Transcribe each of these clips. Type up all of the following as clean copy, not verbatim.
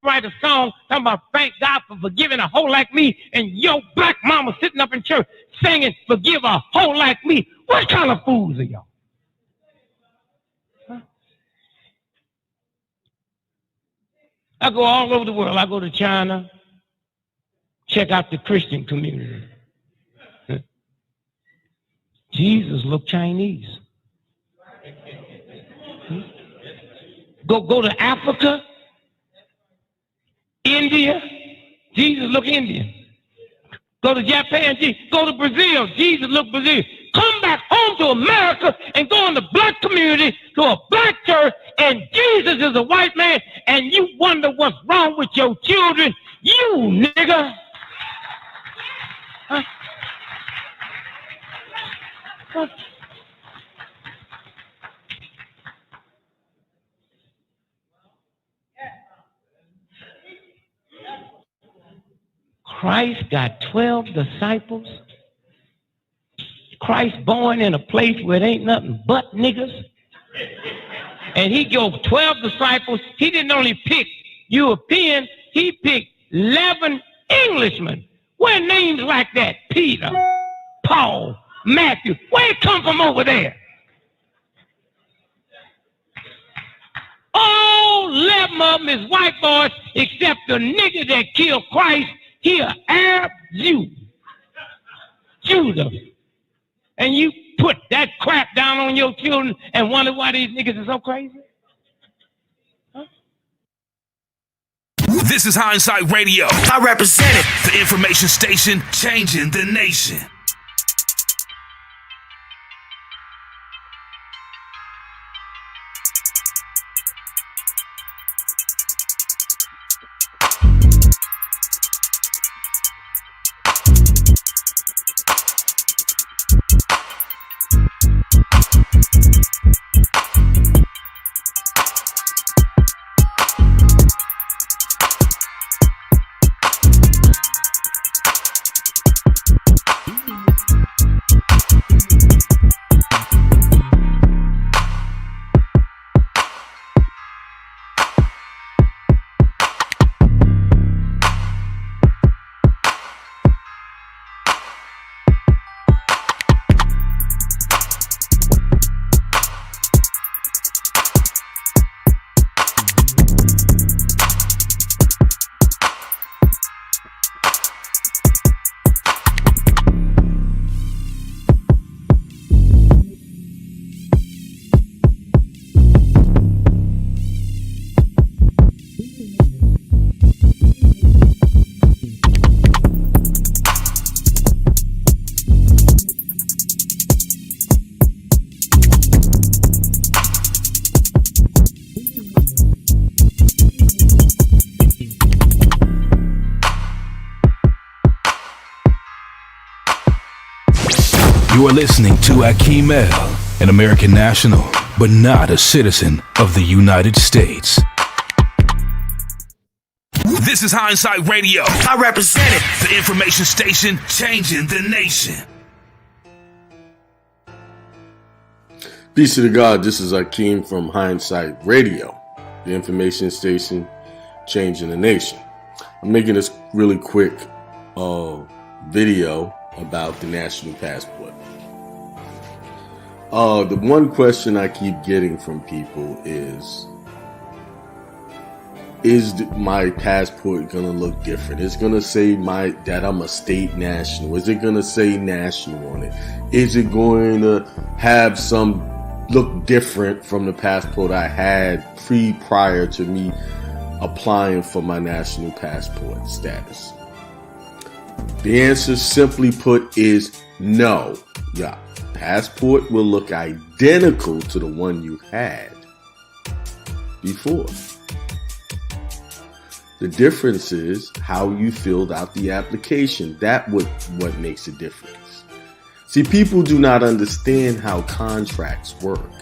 write a song talking about thank God for forgiving a hoe like me, and your black mama sitting up in church singing forgive a hoe like me. What kind of fools are y'all? Huh? I go all over the world. I go to China, check out the Christian community. Huh? Jesus looked Chinese. Huh? Go to Africa, India, Jesus look Indian. Go to Japan, go to Brazil, Jesus look Brazilian. Come back home to America and go in the black community to a black church, and Jesus is a white man, and you wonder what's wrong with your children. You nigga. Huh? Huh? Christ got 12 disciples. Christ born in a place where it ain't nothing but niggas. And he got 12 disciples. He didn't only pick European, he picked 11 Englishmen. Where names like that? Peter, Paul, Matthew. Where it come from over there? All 11 of them is white boys except the nigga that killed Christ. He an Arab Jew. Judah. And you put that crap down on your children and wonder why these niggas are so crazy? Huh? This is Hindsight Radio. I represent it. The information station changing the nation. You are listening to Akeem El, an American national, but not a citizen of the United States. This is Hindsight Radio. I represent it. The information station changing the nation. Peace to the God. This is Akeem from Hindsight Radio, the information station changing the nation. I'm making this really quick video about the national passport. The one question I keep getting from people is my passport gonna look different? It's gonna say that I'm a state national. Is it gonna say national on it? Is it going to have some look different from the passport I had prior to me applying for my national passport status? The answer, simply put, is no. Yeah, passport will look identical to the one you had before. The difference is how you filled out the application. That's what makes a difference. See, people do not understand how contracts work.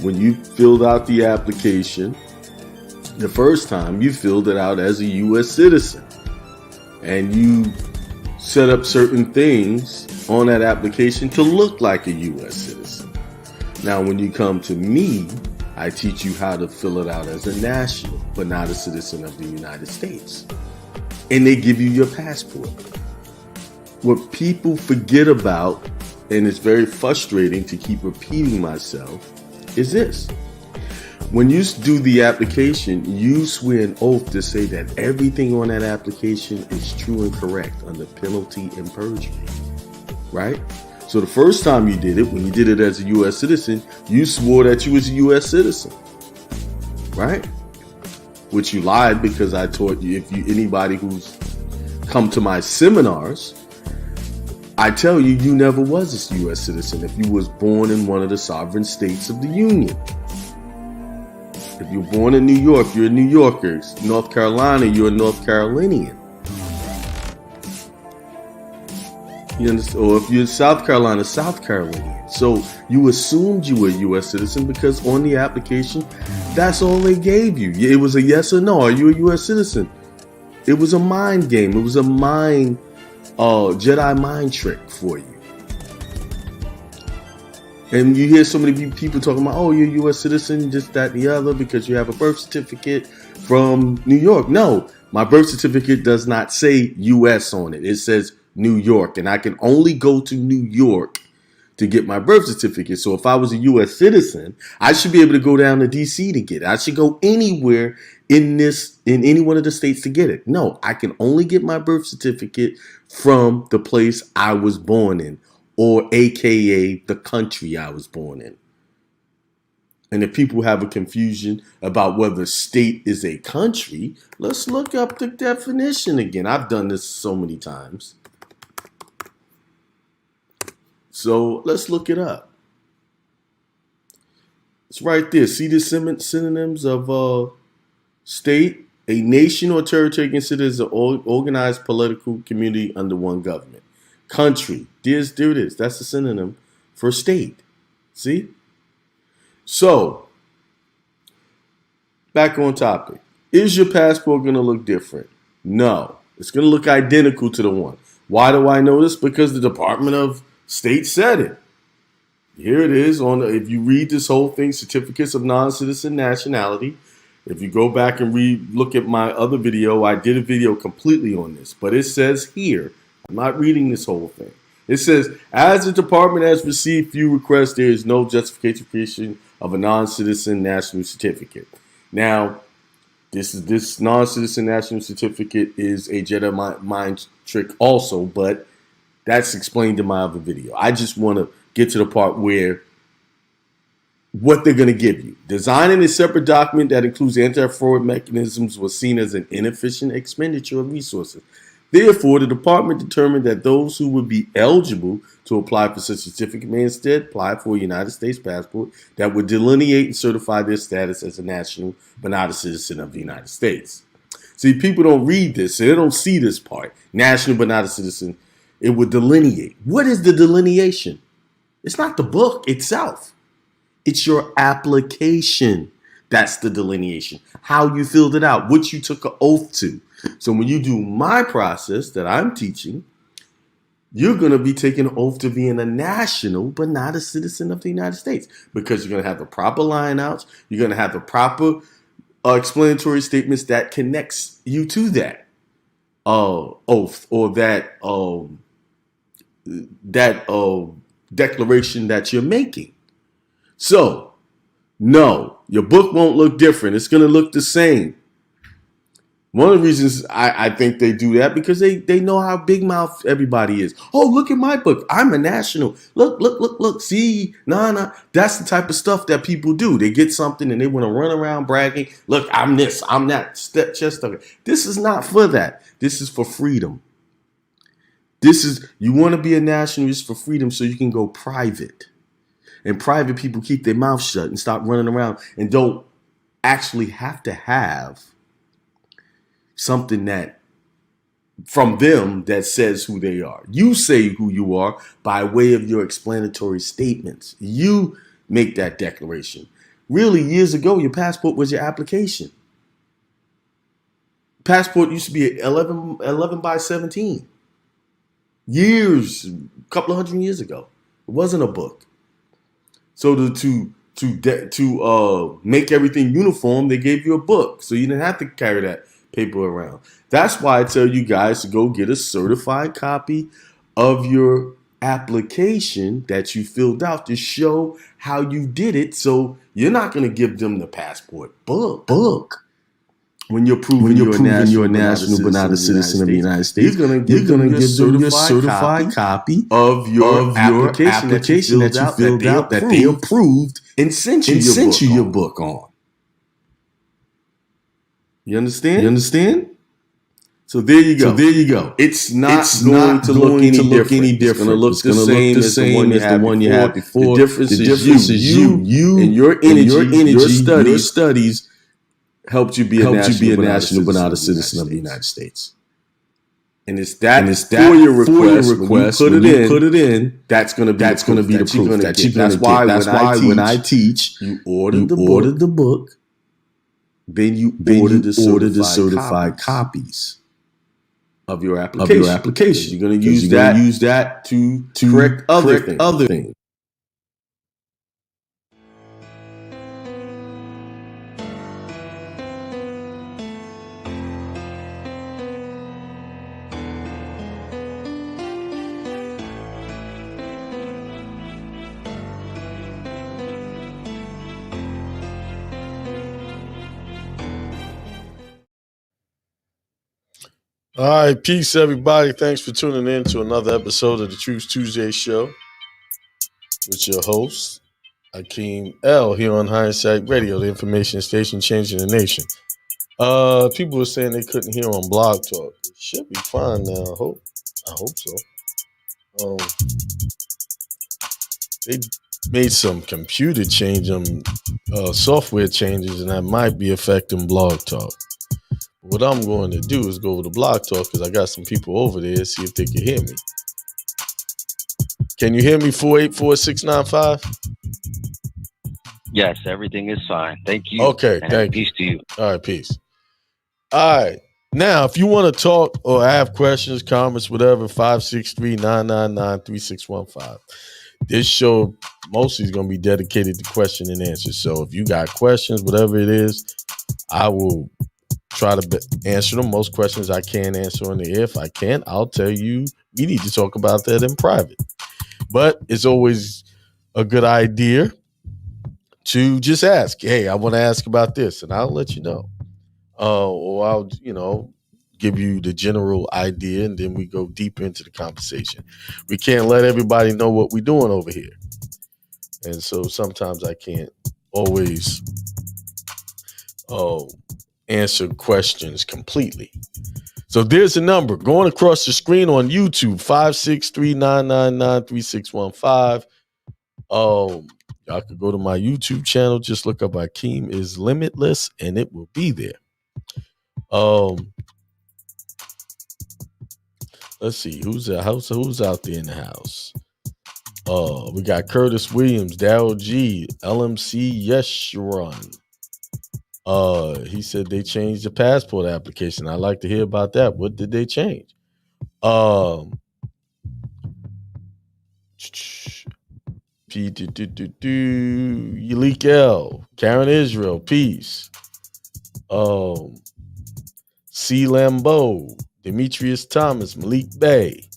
When you filled out the application, the first time you filled it out as a U.S. citizen, and you set up certain things on that application to look like a U.S. citizen. Now, when you come to me, I teach you how to fill it out as a national, but not a citizen of the United States. And they give you your passport. What people forget about, and it's very frustrating to keep repeating myself, is this. When you do the application, you swear an oath to say that everything on that application is true and correct under penalty and perjury, right? So the first time you did it, when you did it as a U.S. citizen, you swore that you was a U.S. citizen, right? Which you lied, because I taught you, anybody who's come to my seminars, I tell you, you never was a U.S. citizen if you was born in one of the sovereign states of the Union. If you're born in New York, you're a New Yorker. North Carolina, you're a North Carolinian. You understand? Or if you're in South Carolina, South Carolinian. So you assumed you were a U.S. citizen because on the application, that's all they gave you. It was a yes or no. Are you a U.S. citizen? It was a mind game. It was a Jedi mind trick for you. And you hear so many people talking about, oh, you're a U.S. citizen, just that and the other, because you have a birth certificate from New York. No, my birth certificate does not say U.S. on it. It says New York, and I can only go to New York to get my birth certificate. So if I was a U.S. citizen, I should be able to go down to D.C. to get it. I should go anywhere in any one of the states to get it. No, I can only get my birth certificate from the place I was born in, or AKA the country I was born in. And if people have a confusion about whether state is a country, let's look up the definition again. I've done this so many times. So let's look it up. It's right there. See the synonyms of state? A nation or territory considered as an organized political community under one government. Country. There it is. That's the synonym for state. See? So, back on topic. Is your passport going to look different? No. It's going to look identical to the one. Why do I know this? Because the Department of State said it. Here it is. If you read this whole thing, certificates of non-citizen nationality. If you go back and look at my other video, I did a video completely on this. But it says here, I'm not reading this whole thing. It says, as the department has received few requests, there is no justification for creation of a non-citizen national certificate. Now, this non-citizen national certificate is a Jedi mind trick also, but that's explained in my other video. I just want to get to the part where what they're going to give you. Designing a separate document that includes anti-fraud mechanisms was seen as an inefficient expenditure of resources. Therefore, the department determined that those who would be eligible to apply for such a certificate may instead apply for a United States passport that would delineate and certify their status as a national but not a citizen of the United States. See, people don't read this, so they don't see this part. National but not a citizen. It would delineate. What is the delineation? It's not the book itself. It's your application. That's the delineation. How you filled it out, what you took an oath to. So when you do my process that I'm teaching, you're going to be taking an oath to being a national, but not a citizen of the United States, because you're going to have the proper line outs. You're going to have the proper explanatory statements that connects you to that oath or that declaration that you're making. So, no, your book won't look different. It's going to look the same. One of the reasons I think they do that, because they know how big mouth everybody is. Oh, look at my book. I'm a national. Look. See, nah. That's the type of stuff that people do. They get something and they want to run around bragging. Look, I'm this, I'm that. Chest tucker. This is not for that. This is for freedom. You want to be a nationalist for freedom so you can go private. And private people keep their mouth shut and stop running around and don't actually have to have something that from them that says who they are. You say who you are by way of your explanatory statements. You make that declaration. Really, years ago, your passport was your application. Passport used to be 11 by 17. Years, a couple of hundred years ago. It wasn't a book. So to to make everything uniform, they gave you a book, so you didn't have to carry that paper around. That's why I tell you guys to go get a certified copy of your application that you filled out to show how you did it. So you're not going to give them the passport book. When you're proving you're a national but not a citizen of the United States, you're going to give them your certified copy of your application that you filled out that they approved and sent you your book on. You understand? So there you go. It's not going to look any different. It's going to look the same as the one you had before. The difference is you and your energy, your studies helped you be a national but not a citizen of the United States. And it's that for your request. When you put it in, that's going to be the proof that you're going to get. That's why when I teach, you order the book, then you order the certified copies of your application. You're going to use that to correct other things. All right, peace, everybody. Thanks for tuning in to another episode of the Truth Tuesday Show with your host, Akeem L, here on Hindsight Radio, the information station changing the nation. People were saying they couldn't hear on Blog Talk. It should be fine now. I hope so. They made some computer software changes, and that might be affecting Blog Talk. What I'm going to do is go over to Blog Talk because I got some people over there, see if they can hear me. Can you hear me, 484-695? Yes, everything is fine. Thank you. Okay, thank you. Peace to you. All right, peace. All right. Now, if you want to talk or have questions, comments, whatever, 563-999-3615. This show mostly is going to be dedicated to question and answer. So if you got questions, whatever it is, I will try to answer them. Most questions I can answer on the air. If I can't, I'll tell you we need to talk about that in private. But it's always a good idea to just ask, hey, I want to ask about this, and I'll let you know. Or I'll, give you the general idea, and then we go deeper into the conversation. We can't let everybody know what we're doing over here. And so sometimes I can't always answer questions completely. So there's a number going across the screen on YouTube, 563-999-3615. Y'all could go to my YouTube channel, just look up Akeem is Limitless, and it will be there. Let's see who's out there in the house. We got Curtis Williams, Darryl G, LMC Yeshurun. He said they changed the passport application. I'd like to hear about that. What did they change? Yalik L, Karen Israel, peace. C. Lambeau, Demetrius Thomas, Malik Bay,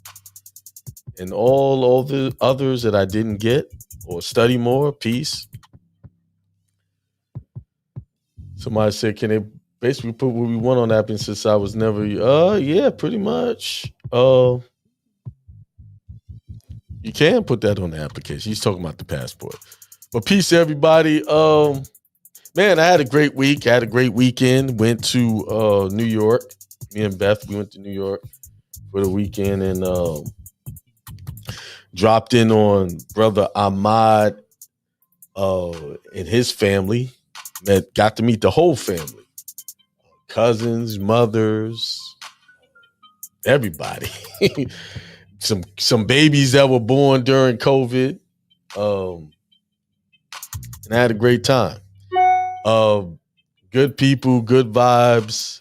and all the others that I didn't get or study more, peace. Somebody said, can they basically put what we want on that since I was never, yeah, pretty much. You can put that on the application. He's talking about the passport. But peace to everybody. Man, I had a great week. I had a great weekend. Went to New York. Me and Beth, we went to New York for the weekend and dropped in on brother Ahmad and his family. Got to meet the whole family. Cousins, mothers, everybody. Some babies that were born during COVID. And I had a great time. Good people, good vibes.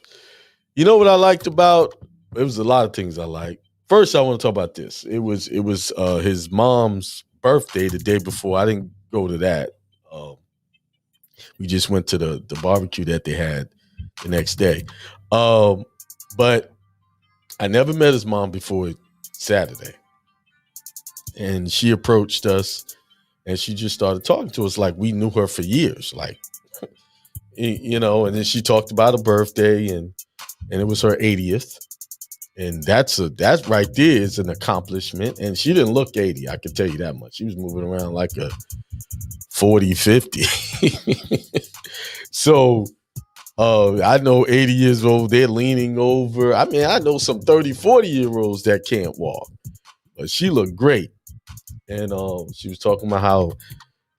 You know what I liked about? It was a lot of things I liked. First, I want to talk about this. It was his mom's birthday the day before. I didn't go to that. We just went to the barbecue that they had the next day. But I never met his mom before Saturday. And she approached us and she just started talking to us like we knew her for years. Like, you know, and then she talked about her birthday and it was her 80th. And that's right there is an accomplishment. And she didn't look 80, I can tell you that much. She was moving around like a 40, 50. So I know 80 years old, they're leaning over. I mean, I know some 30, 40-year-olds that can't walk. But she looked great. And she was talking about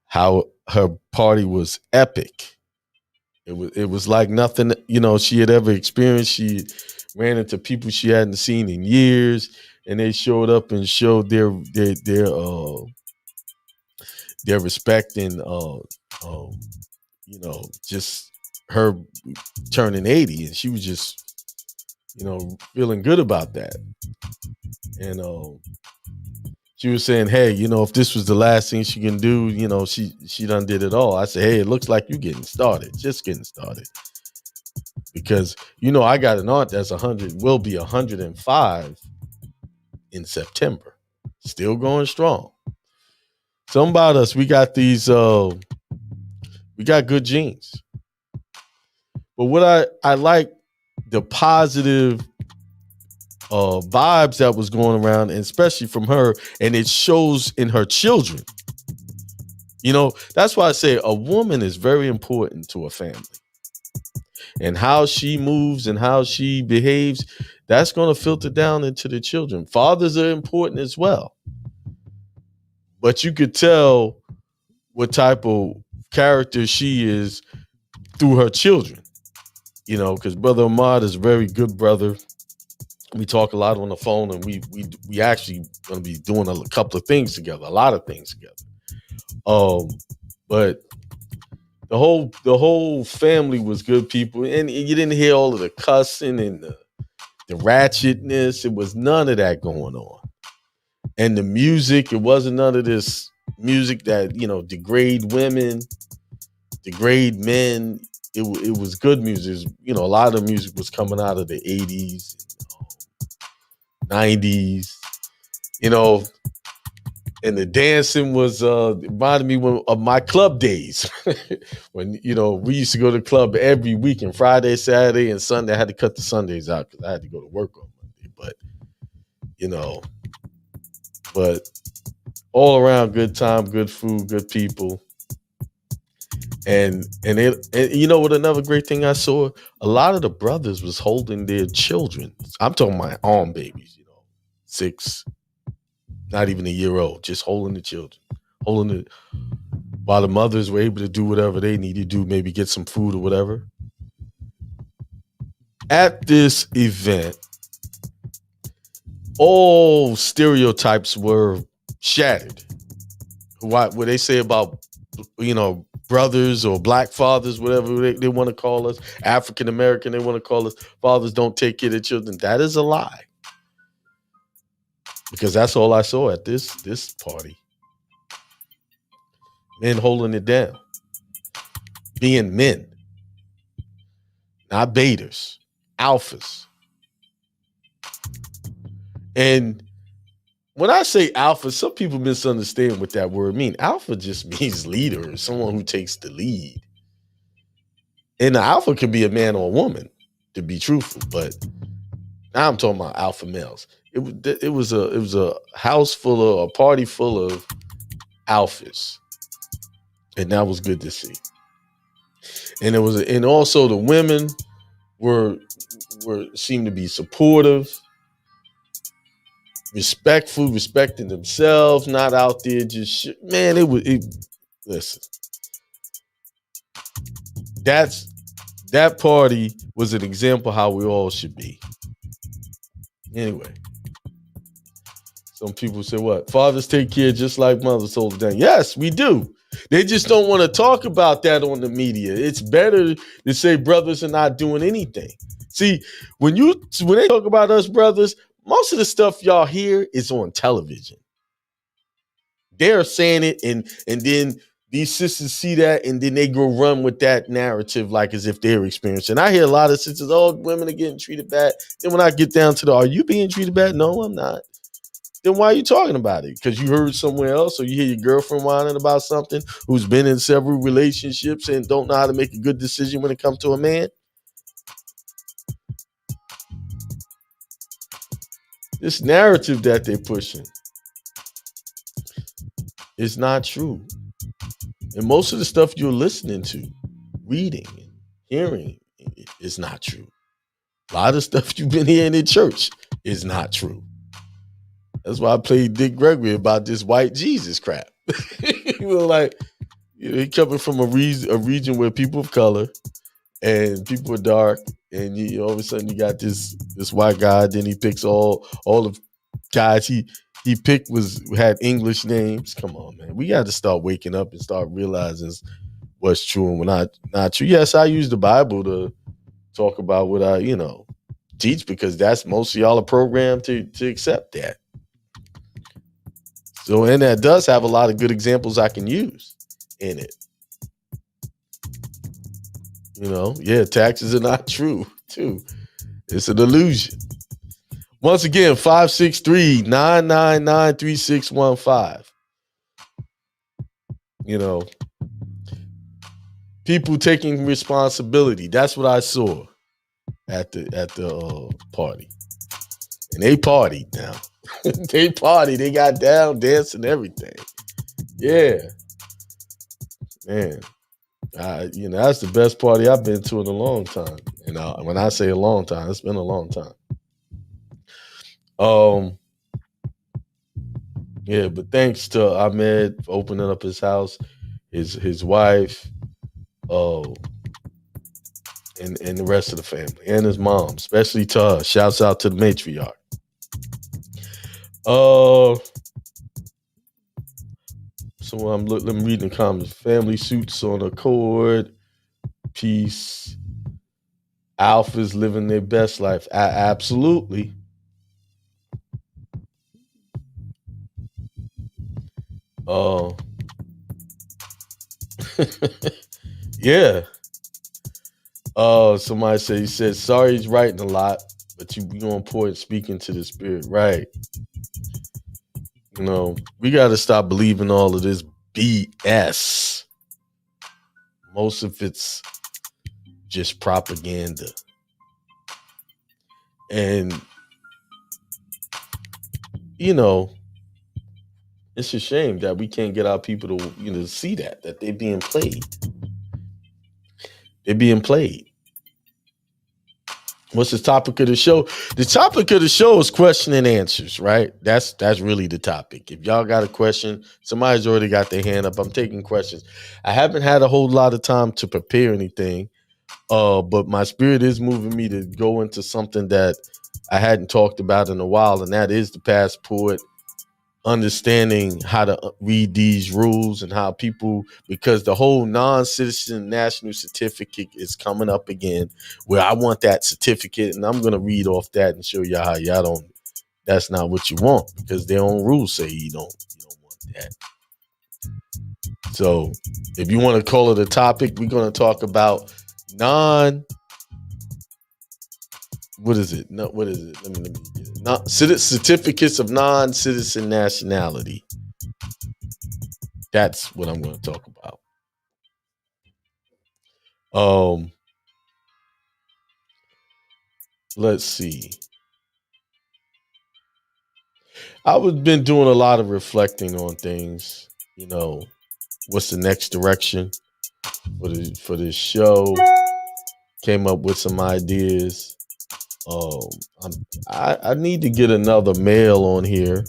how her party was epic. It was like nothing, you know, she had ever experienced. She ran into people she hadn't seen in years, and they showed up and showed their respect and you know, just her turning 80, and she was just, you know, feeling good about that. And she was saying, hey, you know, if this was the last thing she can do, you know, she done did it all. I said, hey, it looks like you getting started, just getting started. Because, you know, I got an aunt that's 100, will be 105 in September. Still going strong. Something about us, we got these, we got good genes. But what I like the positive vibes that was going around, and especially from her, and it shows in her children. You know, that's why I say a woman is very important to a family. And how she moves and how she behaves, that's going to filter down into the children. Fathers are important as well. But you could tell what type of character she is through her children. You know, because Brother Ahmad is a very good brother. We talk a lot on the phone, and we actually going to be doing a couple of things together, a lot of things together. But the whole family was good people, and you didn't hear all of the cussing and the ratchetness. It was none of that going on. And the music, it wasn't none of this music that, you know, degrade women, degrade men. It was good music. You know, a lot of the music was coming out of the 80s, 90s, you know, and the dancing was reminded me of my club days when, you know, we used to go to the club every weekend, Friday, Saturday, and Sunday. I had to cut the Sundays out because I had to go to work on Monday. But, you know, but all around good time, good food, good people. And you know what, another great thing I saw, a lot of the brothers was holding their children. I'm talking my arm babies, you know, 6, not even a year old, just holding the children, holding it while the mothers were able to do whatever they needed to do, maybe get some food or whatever. At this event, all stereotypes were shattered. What they say about, you know, brothers or black fathers, whatever they want to call us, African American, they want to call us, fathers don't take care of their children. That is a lie. Because that's all I saw at this party. Men holding it down. Being men. Not betas. Alphas. And when I say alpha, some people misunderstand what that word means. Alpha just means leader, someone who takes the lead. And the alpha could be a man or a woman, to be truthful. But now I'm talking about alpha males. It was a house full of, a party full of alphas, and that was good to see. And and also the women seemed to be supportive, respectful, respecting themselves, not out there just man. Listen, that party was an example how we all should be. Anyway. Some people say, what? Fathers take care just like mothers hold it down. Yes, we do. They just don't want to talk about that on the media. It's better to say brothers are not doing anything. See, when they talk about us brothers, most of the stuff y'all hear is on television. They're saying it, and then these sisters see that and then they go run with that narrative like as if they're experiencing. I hear a lot of sisters, oh, women are getting treated bad. Then when I get down to are you being treated bad? No, I'm not. Then why are you talking about it? Because you heard somewhere else, or you hear your girlfriend whining about something who's been in several relationships and don't know how to make a good decision when it comes to a man? This narrative that they're pushing is not true. And most of the stuff you're listening to, reading, and hearing is not true. A lot of stuff you've been hearing in church is not true. That's why I played Dick Gregory about this white Jesus crap. He coming from a region where people of color and people are dark, and all of a sudden you got this white guy. Then he picks all the guys he picked had English names. Come on, man, we got to start waking up and start realizing what's true and what's not true. Yes, I use the Bible to talk about what I teach because that's most of y'all are programmed to accept that. So, and that does have a lot of good examples I can use in it. Taxes are not true, too. It's an illusion. Once again, 563-999-3615. People taking responsibility. That's what I saw at the party. And they partied now. They partied. They got down, dancing, everything. Yeah. Man. That's the best party I've been to in a long time. And when I say a long time, it's been a long time. Yeah, but thanks to Ahmed for opening up his house, his wife, and the rest of the family, and his mom, especially to her. Shouts out to the matriarch. So I'm reading the comments. Family suits on accord. Peace. Alphas living their best life. Absolutely. Yeah. Somebody he said, sorry he's writing a lot, but you on point speaking to the spirit. Right. We got to stop believing all of this BS. Most of it's just propaganda. And, it's a shame that we can't get our people to, see that they're being played. They're being played. What's the topic of the show? The topic of the show is question and answers, right? That's really the topic. If y'all got a question, somebody's already got their hand up. I'm taking questions. I haven't had a whole lot of time to prepare anything, but my spirit is moving me to go into something that I hadn't talked about in a while, and that is the passport, understanding how to read these rules and how people, because the whole non-citizen national certificate is coming up again, where I want that certificate, and I'm going to read off that and show y'all how y'all that's not what you want, because their own rules say you don't want that. So if you want to call it a topic, we're going to talk about what is it? Let me get it. Certificates of non-citizen nationality. That's what I'm going to talk about. Let's see. I've been doing a lot of reflecting on things. What's the next direction for this show? Came up with some ideas. I need to get another male on here.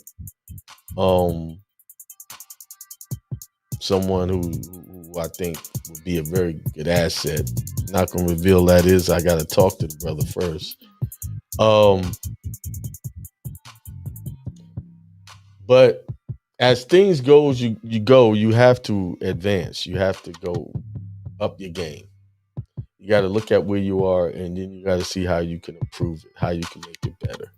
Someone who I think would be a very good asset. Not gonna reveal that is. I gotta talk to the brother first. But as things goes, you have to advance. You have to go up your game. You got to look at where you are, and then you got to see how you can improve it, how you can make it better.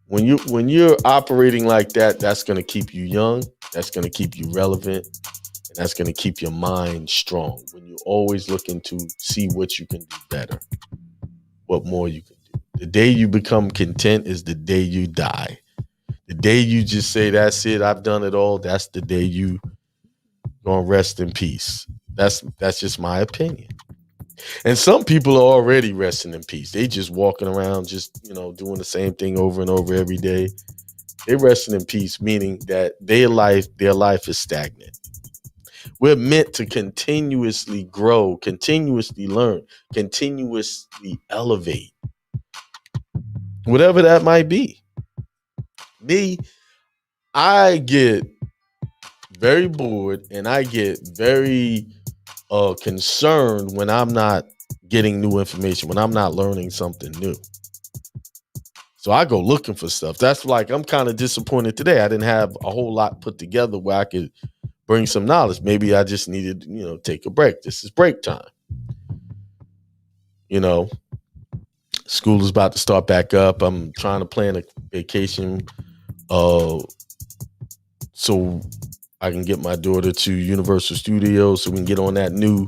When you're operating like that, that's going to keep you young. That's going to keep you relevant, and that's going to keep your mind strong when you're always looking to see what you can do better, what more you can do. The day you become content is the day you die. The day you just say, that's it, I've done it all, that's the day you gonna rest in peace. That's just my opinion. And some people are already resting in peace. They just walking around just, doing the same thing over and over every day. They're resting in peace, meaning that their life is stagnant. We're meant to continuously grow, continuously learn, continuously elevate. Whatever that might be. Me, I get very bored and I get very concerned when I'm not getting new information, when I'm not learning something new. So I go looking for stuff. That's like, I'm kind of disappointed today. I didn't have a whole lot put together where I could bring some knowledge. Maybe I just needed, take a break. This is break time. School is about to start back up. I'm trying to plan a vacation so I can get my daughter to Universal Studios so we can get on that new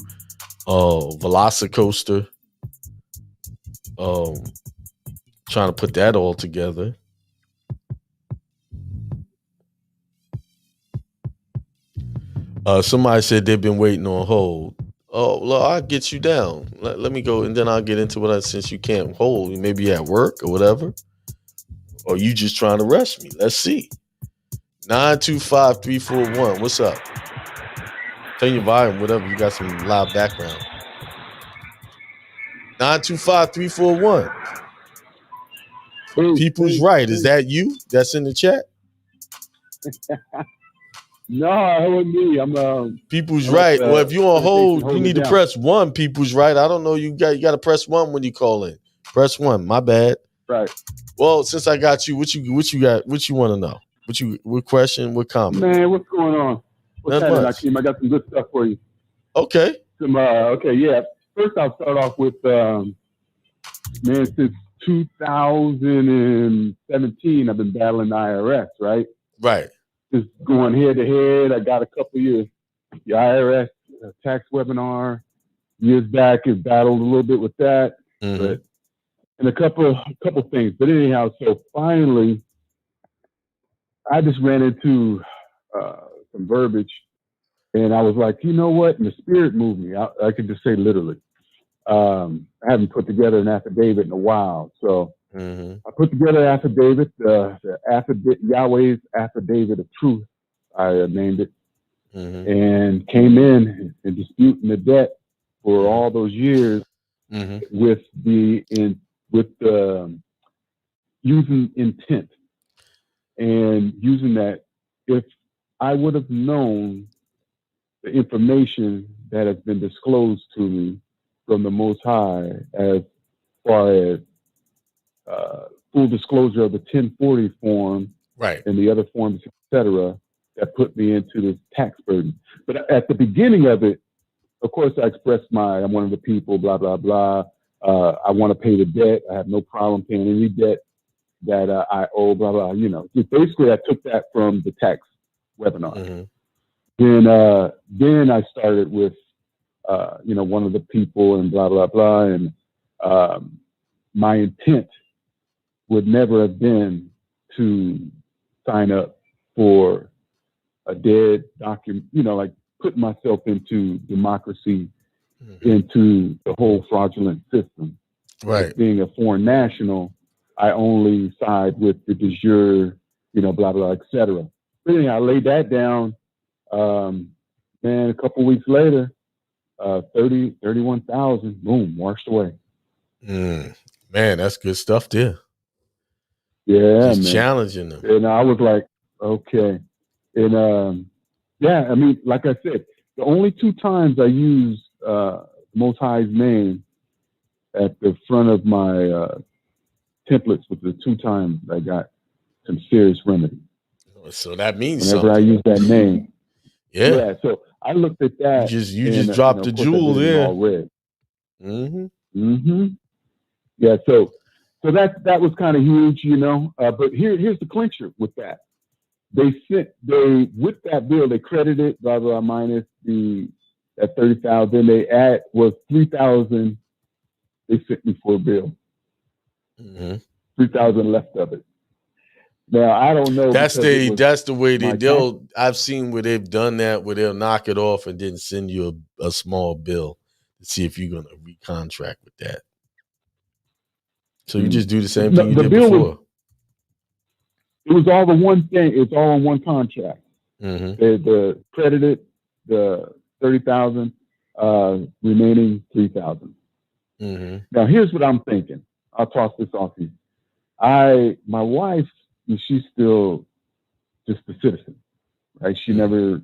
Velocicoaster. Trying to put that all together. Somebody said they've been waiting on hold. Oh, well, I'll get you down. Let me go, and then I'll get into what since you can't hold. Maybe you're at work or whatever. Or you just trying to rush me. Let's see. 925-341. What's up? Turn your volume, whatever. You got some loud background. 925-341. People's right. Is that you that's in the chat? No, it wasn't me. I'm People's right. Well, if you're on hold, you need to press 1. People's right. I don't know. You got to press 1 when you call in. Press 1. My bad. Right. Well, since I got you, what you got? What you want to know? What question? What comment? Man, what's going on? What's happening, Hakeem? I got some good stuff for you. Okay. Yeah. First, I'll start off with since 2017, I've been battling the IRS, right? Right. Just going head to head. I got a couple years. The IRS tax webinar years back. Has battled a little bit with that, but and a couple things. But anyhow, so finally, I just ran into some verbiage, and I was like, you know what? And the spirit moved me. I could just say literally. I haven't put together an affidavit in a while, so I put together an affidavit, Yahweh's affidavit of truth. I named it, and came in and disputing the debt for all those years with using intent and using that. If I would have known the information that has been disclosed to me from the Most High as far as full disclosure of the 1040 form, right, and the other forms, etc., that put me into this tax burden. But at the beginning of it, of course, I expressed I'm one of the people, blah, blah, blah. I want to pay the debt. I have no problem paying any debt that I owe, blah, blah. Basically, I took that from the tax webinar. Then I started with, one of the people and blah, blah, blah. And my intent would never have been to sign up for a dead document, like putting myself into democracy, into the whole fraudulent system. Right. As being a foreign national, I only side with the de jure, blah, blah, et cetera. But anyway, I laid that down. A couple weeks later, 31,000, boom, washed away. Man, that's good stuff there. Yeah, just man. Challenging them. And I was like, okay. And like I said, the only 2 times I used Most High's name at the front of my templates was the 2 times I got some serious remedy. So that means whenever something. I use that name. Yeah. So I looked at that. You just dropped the jewel there. All red. Yeah. So that was kind of huge, But here's the clincher with that. with that bill, they credited blah blah minus that 30,000. Then they add was 3,000. They sent me for a bill. 3,000 left of it. Now I don't know. That's the way I've seen where they've done that, where they'll knock it off and then send you a small bill to see if you're gonna recontract with that. So you just do the same thing you did before. It was all the one thing. It's all in one contract. The credited the 30,000, remaining 3,000. Now here's what I'm thinking. I'll toss this off to you. My wife, she's still just a citizen, right? She never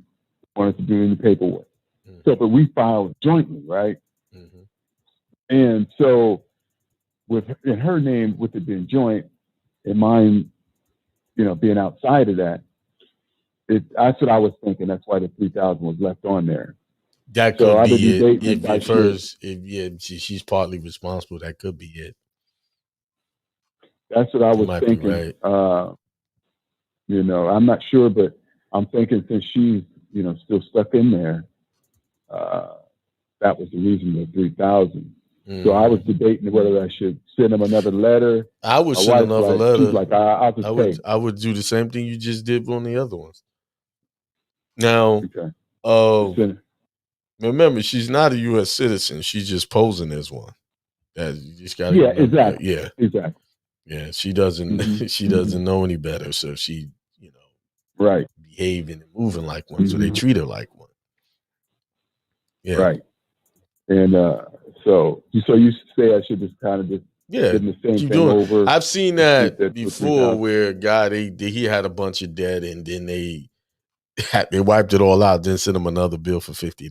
wanted to do any paperwork. So, but we filed jointly, right? And so, in her name, with it being joint, and mine, being outside of that, that's what I was thinking. That's why the 3,000 was left on there. That could be it. If she's partly responsible, that could be it. That's what I was thinking. Right. I'm not sure, but I'm thinking since she's, still stuck in there, that was the reason the 3,000. So I was debating whether I should send him another letter. I would send another letter. She's like, I'll just pay. I would do the same thing you just did on the other ones. Now, remember, she's not a U.S. citizen. She's just posing as one. You just got exactly. Yeah, exactly. Yeah, she doesn't. She doesn't know any better, so she, right, behaving and moving like one, so they treat her like one. Yeah, right. And so you say I should just kind of just the same keep thing doing. over. I've seen that before, where a guy he had a bunch of debt, and then they wiped it all out, then sent him another bill for $50.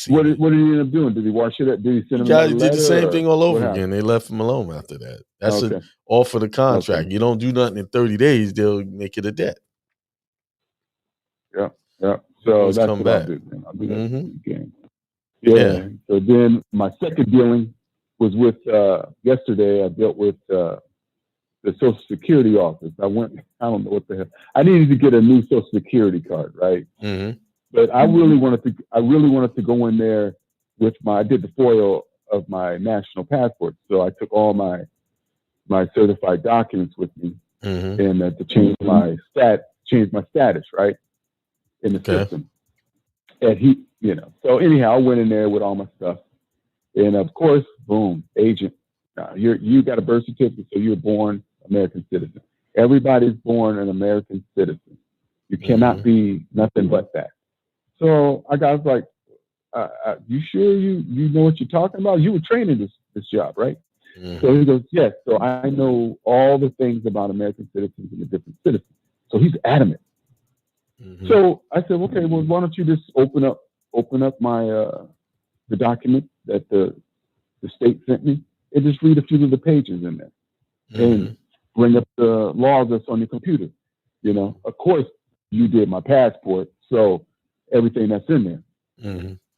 What did he end up doing? Did he wash it up? Did he send him another letter? Did the same thing all over again. They left him alone after that. That's all for the contract. Okay. You don't do nothing in 30 days, they'll make it a debt. Yeah. So that's what I'll do. I'll do that again. Yeah. So then my second dealing was with yesterday. I dealt with the Social Security office. I don't know what the hell. I needed to get a new Social Security card, right? But I really wanted to go in there with I did the FOIL of my national passport. So I took all my certified documents with me and to change my status, right, in the system. And he, so anyhow, I went in there with all my stuff. And of course, boom, agent, you got a birth certificate, so you're born American citizen. Everybody's born an American citizen. You cannot be nothing but that. So I was like, you sure you know what you're talking about? You were trained in this job, right? So he goes, yes. So I know all the things about American citizens and the different citizens. So he's adamant. So I said, okay, well, why don't you just open up my the document that the state sent me and just read a few of the pages in there and bring up the laws that's on your computer. Of course, you did my passport, so everything that's in there.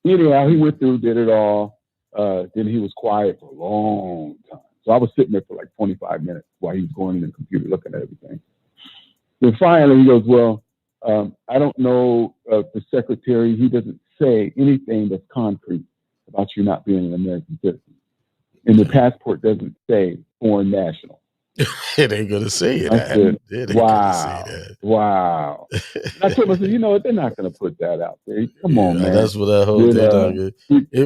Anyhow, he went through, did it all. Then he was quiet for a long time. So I was sitting there for like 25 minutes while he was going in the computer looking at everything. Then finally he goes, well, I don't know the secretary. He doesn't say anything that's concrete about you not being an American citizen. And the passport doesn't say foreign national. It ain't gonna say it. I said, wow. And I told him, I said, they're not gonna put that out there. Come on, man. That's what I hope.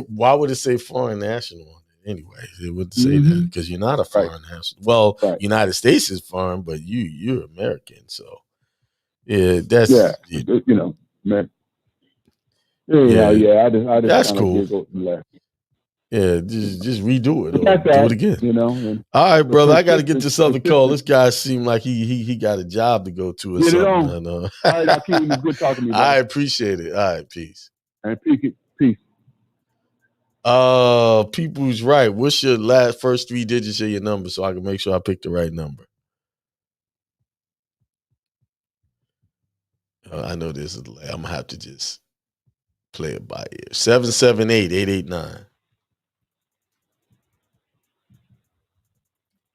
Why would it say foreign national on it anyway? It would say that because you're not a foreign national. Well, United States is foreign, but you're American. So man. I just that's cool. Yeah, just redo it or do it again. All right, brother. I got to get this other call. This guy seemed like he got a job to go to or something. All right, Akeem, it was good talking to you. I appreciate it. All right, peace. All right, peace. People's right. What's your first 3 digits of your number so I can make sure I pick the right number? I know this is. I'm gonna have to just play it by ear. 778-889.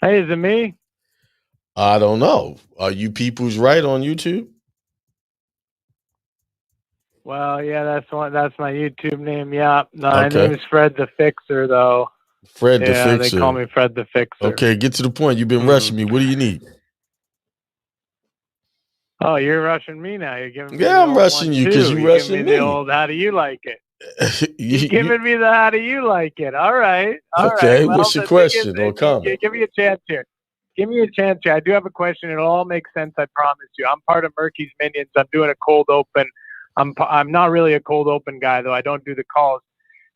Hey, is it me? I don't know. Are you people's right on YouTube? Well, yeah, that's my YouTube name. Yeah, no, my Okay. name's Fred the Fixer, though. Fred the Yeah, they Fixer. call me Fred the Fixer. Okay, get to the point. You've been rushing me. What do you need? Oh, you're rushing me now. You're giving me Yeah, the I'm old rushing you because you're you rushing giving me me. the old, how do you like it? you giving me the how do you like it? All right. Okay, Well, what's your question or comment? give me a chance here. Give me a chance here. I do have a question. It'll all make sense. I promise you. I'm part of Murky's Minions. I'm doing a cold open. I'm not really a cold open guy though. I don't do the calls.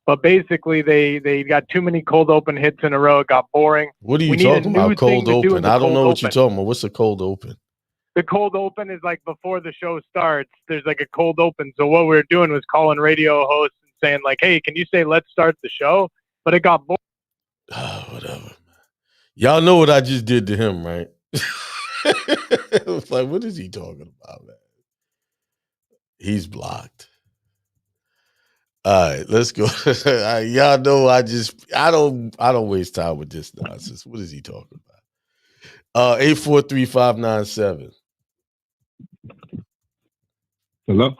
But basically, they got too many cold open hits in a row. It got boring. What are you talking about? Cold open? I don't know what you're talking about. What's a cold open? The cold open is like before the show starts. There's like a cold open. So what we were doing was calling radio hosts and saying like, "Hey, can you say let's start the show?" But it got boring. Whatever. Y'all know what I just did to him, right? It was like, what is he talking about, man? He's blocked. All right, let's go. Y'all know I don't waste time with this nonsense. What is he talking about? 843-597. Hello.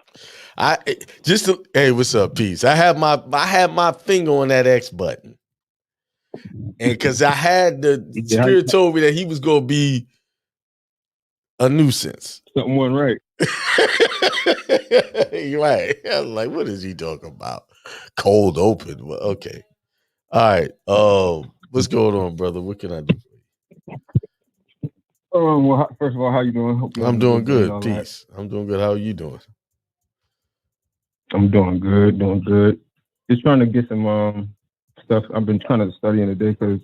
Hey, what's up, Peace? I had my finger on that X button, and because I had the spirit told me that he was gonna be a nuisance. Something wasn't right. You're right. I was like, what is he talking about? Cold open. Well, okay. All right. What's going on, brother? What can I do for you? Well, first of all, how you doing? Hope I'm doing good. Peace. Right. I'm doing good. How are you doing? I'm doing good. Just trying to get some stuff. I've been trying to study in the day because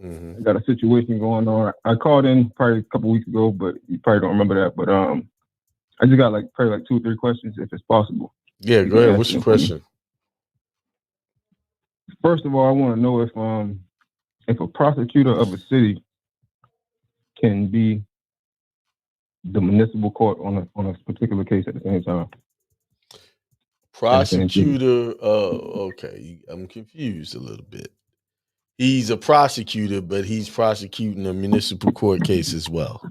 I got a situation going on. I called in probably a couple weeks ago, but you probably don't remember that. But I just got probably 2 or 3 questions if it's possible. Yeah, go ahead. What's your question? First of all, I want to know if a prosecutor of a city can be the municipal court on a particular case at the same time. Prosecutor. Okay. I'm confused a little bit. He's a prosecutor, but he's prosecuting a municipal court case as well.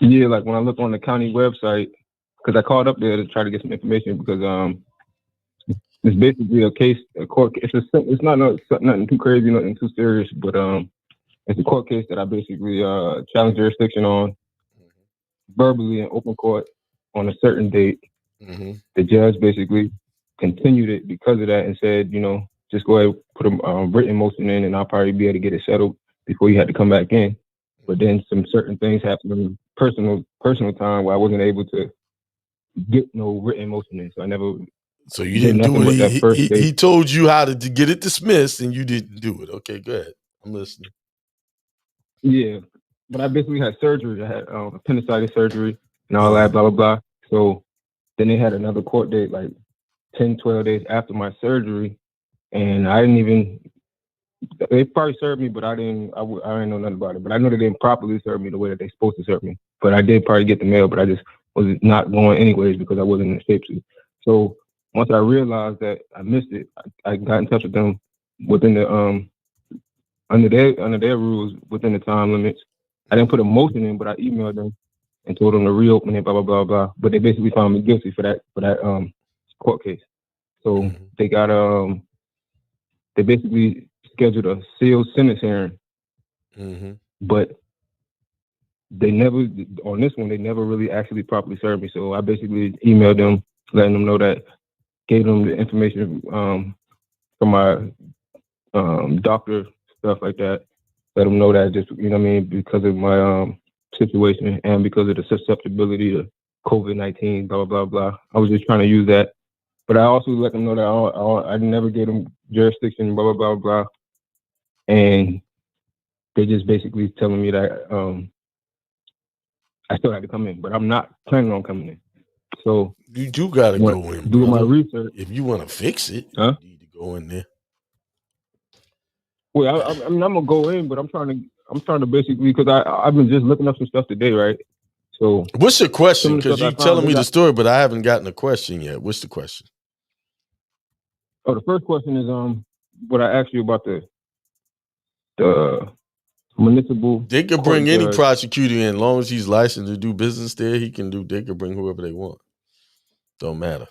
Yeah, like when I look on the county website, because I called up there to try to get some information because it's basically a court case. It's not nothing too crazy, nothing too serious, but it's a court case that I basically challenged jurisdiction on verbally in open court on a certain date. The judge basically continued it because of that and said, just go ahead and put a written motion in and I'll probably be able to get it settled before you had to come back in. But then some certain things happened in personal time where I wasn't able to get no written motion in. So I never. So you didn't do it. He told you how to get it dismissed and you didn't do it. Okay, go ahead. I'm listening. Yeah. But I basically had surgery. I had appendicitis surgery and all that, blah, blah, blah. So then they had another court date like 10, 12 days after my surgery. And I didn't even, they probably served me, but I didn't know nothing about it. But I know they didn't properly serve me the way that they're supposed to serve me. But I did probably get the mail, but I just was not going anyways because I wasn't in shape to. So once I realized that I missed it, I got in touch with them within the, under their rules, within the time limits. I didn't put a motion in, but I emailed them and told them to reopen it, blah, blah, blah, blah. But they basically found me guilty for that court case. So they got, they basically scheduled a sealed sentence hearing, but they never, on this one, they never really actually properly served me. So I basically emailed them, letting them know that, gave them the information from my doctor, stuff like that, let them know that just, because of my situation and because of the susceptibility to COVID-19, blah, blah, blah, blah. I was just trying to use that. But I also let them know that I never gave them jurisdiction, blah, blah, blah, blah. And they just basically telling me that I still had to come in, but I'm not planning on coming in. So you do got to go in, do my research. If you want to fix it, you need to go in there. Well, I'm gonna go in, but I'm trying to basically, because I've been just looking up some stuff today, right? So what's your question? Because you're telling me the story, but I haven't gotten a question yet. What's the question? Oh, the first question is what I asked you about the municipal. They could court bring any judge. prosecutor in, as long as he's licensed to do business there. They could bring whoever they want. Don't matter.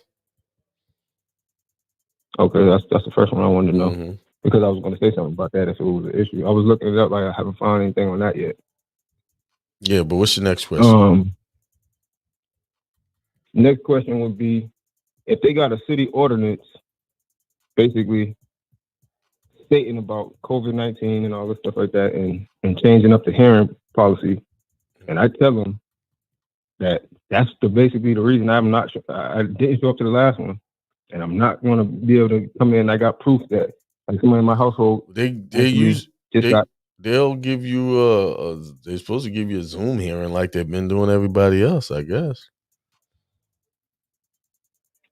Okay, that's the first one I wanted to know Mhm. because I was going to say something about that if it was an issue. I was looking it up, like I haven't found anything on that yet. Yeah, but what's your next question? Next question would be, if they got a city ordinance, basically stating about COVID-19 and all this stuff like that, and changing up the hearing policy, and I tell them that that's basically the reason I didn't show up to the last one, and I'm not going to be able to come in. I got proof that like someone in my household they'll give you they're supposed to give you a Zoom hearing like they've been doing everybody else, I guess.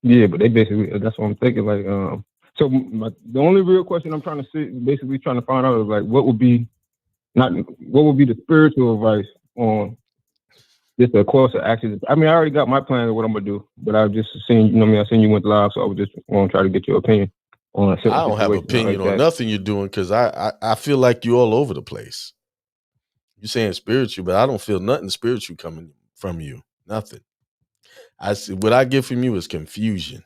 Yeah, but they basically, that's what I'm thinking. Like, so the only real question I'm trying to find out is like, what would be the spiritual advice on just a course of action? I mean, I already got my plan of what I'm gonna do, but I've just seen, I seen you went live, so I was just want to try to get your opinion on a certain I don't have opinion on nothing you're doing because I feel like you're all over the place. You're saying spiritual, but I don't feel nothing spiritual coming from you. Nothing. What I get from you is confusion,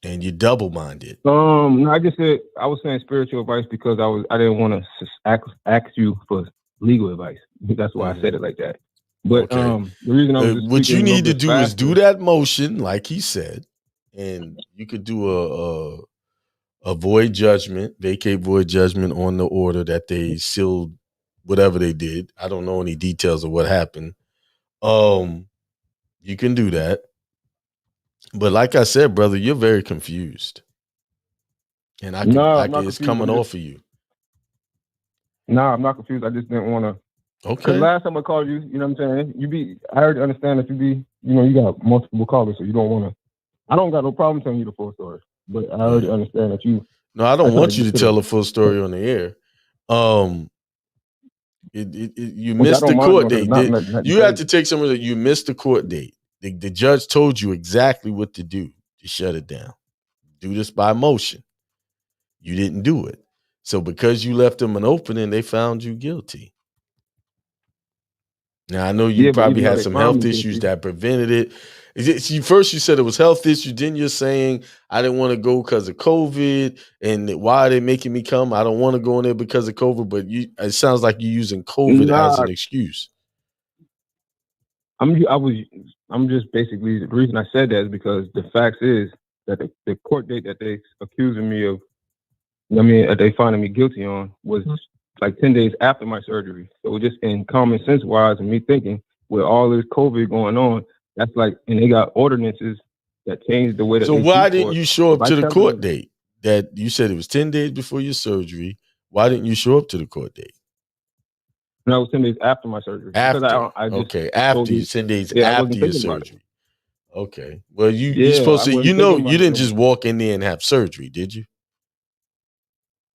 and you're double-minded. No, I just said I was saying spiritual advice because I didn't want to ask you for legal advice. That's why I said it like that. But okay. The reason I was just what you need to do faster, is do that motion, like he said, and you could do a void judgment, vacate void judgment on the order that they sealed, whatever they did. I don't know any details of what happened. You can do that. But like I said, brother, you're very confused. And it's coming off of you. No, I'm not confused. I just didn't want to. Okay. Because last time I called you, you know what I'm saying? I already understand that you got multiple callers, so you don't want to. I don't got no problem telling you the full story, but I already understand that you. No, I don't want you to tell the full story on the air. You missed the court date. You had to take some of that. You missed the court date. The judge told you exactly what to do to shut it down. Do this by motion. You didn't do it. So because you left them an opening, they found you guilty. Now, I know you probably had some health issues that prevented it. First you said it was health issues. Then you're saying, I didn't want to go because of COVID. And why are they making me come? I don't want to go in there because of COVID. But it sounds like you're using COVID as an excuse. I'm just basically, the reason I said that is because the fact is that the court date that they accusing me of, they finding me guilty on was like 10 days after my surgery. So just in common sense wise, and me thinking with all this COVID going on, that's like, and they got ordinances that changed the way that. So why didn't you show up to the court date? That you said it was 10 days before your surgery. Why didn't you show up to the court date? No, it was 10 days after my surgery. After, after you 10 days after your surgery. Okay. Well, you're supposed to. You didn't just walk in there and have surgery, did you?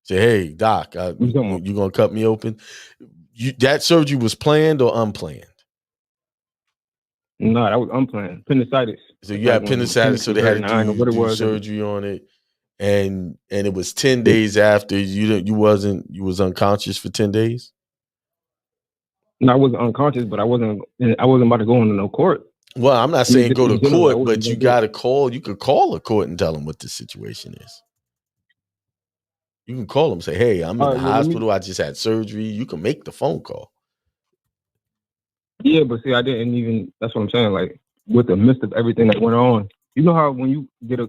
Say, hey, doc, you gonna cut me open? That surgery was planned or unplanned? No, that was unplanned. Appendicitis. So you had appendicitis, so they had to do surgery on it, and it was 10 days after you was unconscious for 10 days. No, I wasn't unconscious, but I wasn't about to go into no court. Well, I'm not saying go to court, but you got to call. You could call a court and tell them what the situation is. You can call them and say, hey, I'm in the hospital. I just had surgery. You can make the phone call. Yeah, but see, I didn't even, that's what I'm saying. Like, with the midst of everything that went on, you know how when you get a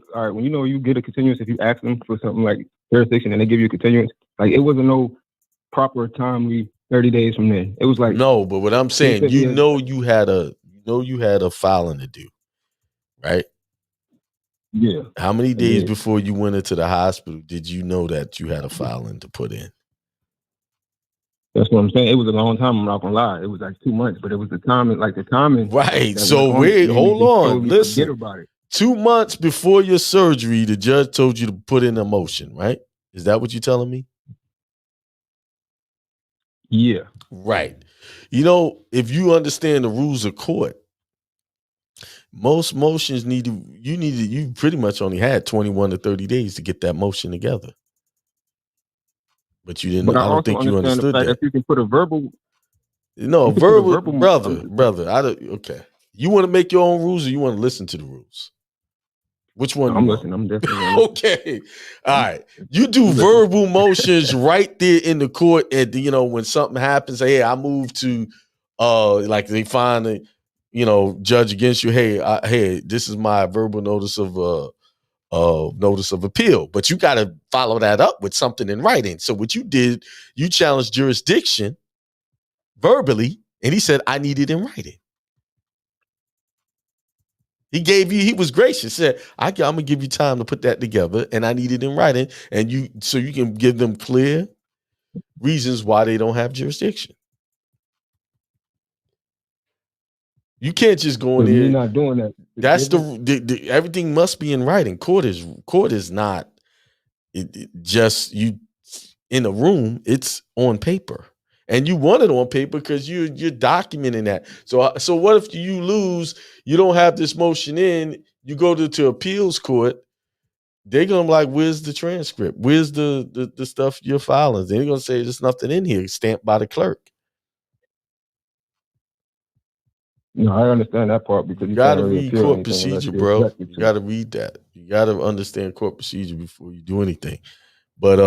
continuance, if you ask them for something like jurisdiction and they give you a continuance, like it wasn't no proper timely 30 days from then. It was like. No, but what I'm saying, you had a filing to do, right? Yeah. How many days before you went into the hospital did you know that you had a filing to put in? That's what I'm saying. It was a long time. I'm not gonna lie. It was like 2 months, but it was the timing. Right. So hold on. Listen. About it. 2 months before your surgery, the judge told you to put in a motion, right? Is that what you're telling me? Yeah. Right. If you understand the rules of court, most motions you pretty much only had 21 to 30 days to get that motion together But you didn't. But I I don't also think you understand the understood fact that. that you can put a verbal. No, You can put a verbal, verbal. brother. I don't. Okay. You want to make your own rules, or you want to listen to the rules? Which one you I'm want? listening. I'm definitely gonna listen. Okay. All right. You do verbal motions right there in the court, and when something happens, hey, I move to, like they find a, judge against you. Hey, hey, this is my verbal notice of notice of appeal, but you got to follow that up with something in writing. So what you did, you challenged jurisdiction verbally, and he said, I need it in writing. He was gracious, said, I'm gonna give you time to put that together, and I need it in writing, so you can give them clear reasons why they don't have jurisdiction. You can't just go in With there. me not doing that. That's the everything must be in writing. Court is not just you in a room. It's on paper, and you want it on paper because you're documenting that. So what if you lose? You don't have this motion in. You go to appeals court. They're gonna be like, where's the transcript? Where's the stuff you're filing? They're gonna say there's nothing in here stamped by the clerk. No, I understand that part because You you gotta can't really read appeal court anything unless procedure, you bro. object You to. gotta read that. You gotta understand court procedure before you do anything. But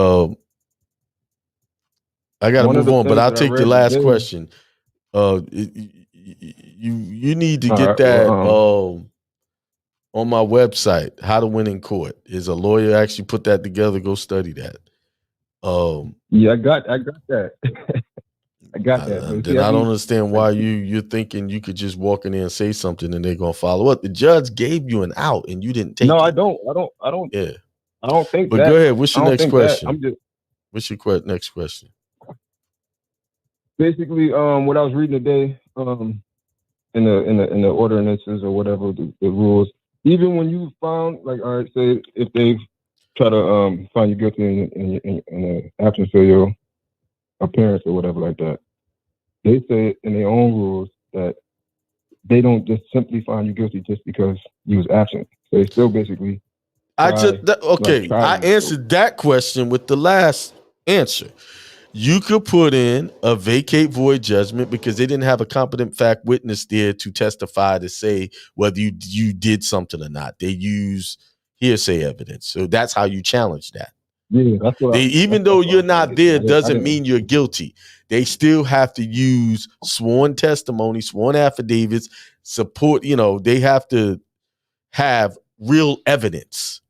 I gotta move on. But I'll take the last question. You need to get that on my website, How to Win in Court. Is a lawyer actually put that together? Go study that. Yeah, I got that. I got that. But Then I don't understand why you're thinking you could just walk in there and say something and they're gonna follow up. The judge gave you an out and you didn't take it. No, I don't. Yeah. I don't think but that. Go ahead. What's your next question? I'm just What's your next question? basically what I was reading today, in the ordinances or whatever the rules. Even when you found, like, all right, say if they try to find you guilty in the absence of your appearance or whatever like that, they say in their own rules that they don't just simply find you guilty just because you was absent. So they still basically I answered that question with the last answer. You could put in a vacate void judgment because they didn't have a competent fact witness there to testify to say whether you did something or not. They use hearsay evidence. So that's how you challenge that. Yeah, that's what even though you're not there, doesn't mean you're guilty. They still have to use sworn testimony, sworn affidavits, support, they have to have real evidence.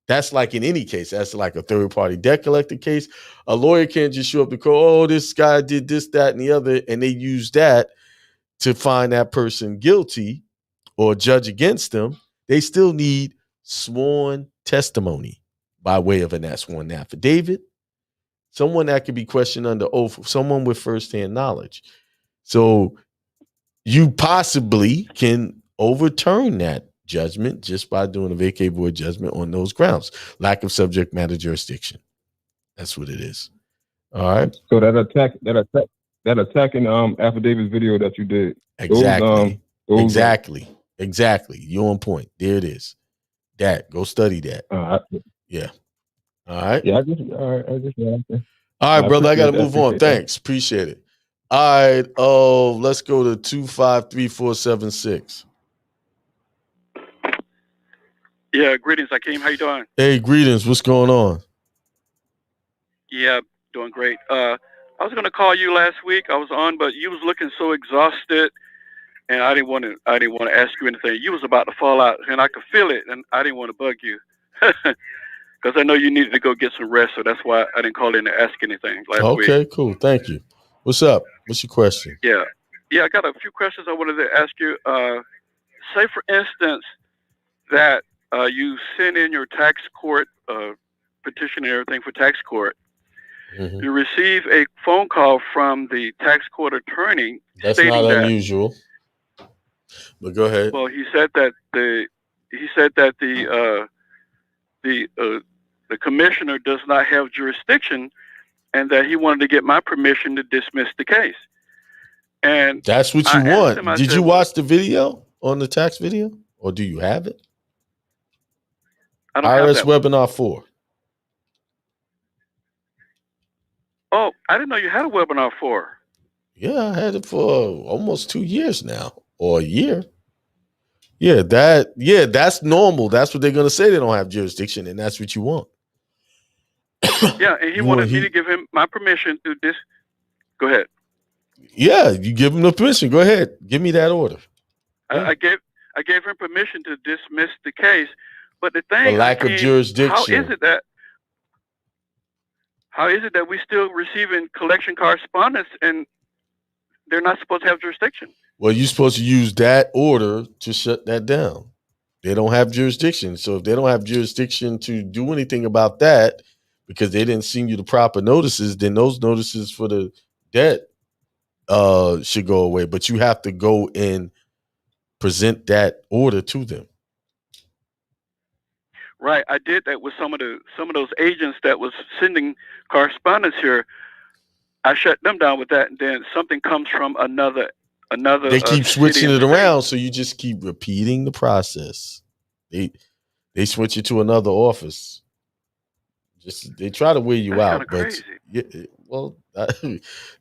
That's like in any case. That's like a third-party debt collector case. A lawyer can't just show up to go, oh, this guy did this, that, and the other, and they use that to find that person guilty or judge against them. They still need sworn testimony by way of an sworn affidavit, someone that could be questioned under oath, someone with firsthand knowledge. So you possibly can overturn that judgment just by doing a vacate void judgment on those grounds. Lack of subject matter jurisdiction. That's what it is. All right. So that attacking affidavit video that you did. Exactly. Exactly. You're on point. There it is. Go study that. Yeah. All right. Yeah. All right, brother. I got to move on. Thanks. Appreciate it. All right. Let's go to 253-476. Yeah, greetings, Hakeem. How you doing? Hey, greetings. What's going on? Yeah, doing great. I was going to call you last week. I was on, but you was looking so exhausted, and I didn't want to ask you anything. You was about to fall out, and I could feel it, and I didn't want to bug you because I know you needed to go get some rest. So that's why I didn't call in to ask anything last week. Okay, cool. Thank you. What's up? What's your question? Yeah, I got a few questions I wanted to ask you. Say, for instance, that you send in your tax court petition and everything for tax court. Mm-hmm. You receive a phone call from the tax court attorney. That's not unusual. But go ahead. Well, he said that the commissioner does not have jurisdiction, and that he wanted to get my permission to dismiss the case. And that's what you want. Did you watch the video on the tax video, or do you have it? I don't IRS have that webinar 4. Oh, I didn't know you had a webinar for. Yeah, I had it for almost 2 years now, or a year. Yeah, that's normal. That's what they're gonna say. They don't have jurisdiction, and that's what you want. Yeah, and he wanted me to give him my permission to this. Go ahead. Yeah, you give him the permission. Go ahead. Give me that order. I gave him permission to dismiss the case, but the thing, for lack of jurisdiction. How is it that we still receiving collection correspondence and they're not supposed to have jurisdiction? Well, you're supposed to use that order to shut that down. They don't have jurisdiction. So if they don't have jurisdiction to do anything about that because they didn't send you the proper notices, then those notices for the debt should go away. But you have to go and present that order to them. Right. I did that with some of those agents that was sending correspondence here. I shut them down with that, and then something comes from another. They keep switching it around, so you just keep repeating the process. They switch it to another office. They try to wear you out, but the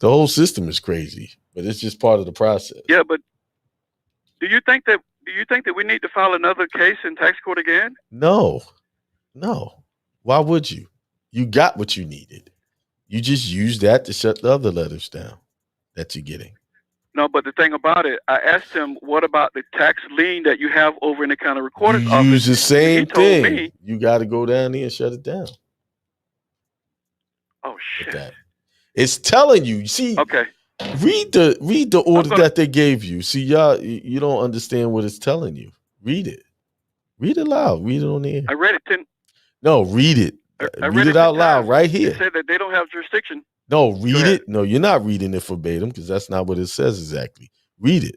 whole system is crazy. But it's just part of the process. Yeah, but do you think that we need to file another case in tax court again? No. Why would you? You got what you needed. You just use that to shut the other letters down that you're getting. No, but the thing about it, I asked him, what about the tax lien that you have over in the county recorder's office? You use the same thing. Me, you got to go down there and shut it down. Oh, shit. It's telling you. See, okay. Read the order that they gave you. See, y'all, you don't understand what it's telling you. Read it. Read it loud. Read it on the air. I read it No, read it. Read it out loud right here. It said that they don't have jurisdiction. No, read it. No, you're not reading it verbatim because that's not what it says exactly. Read it.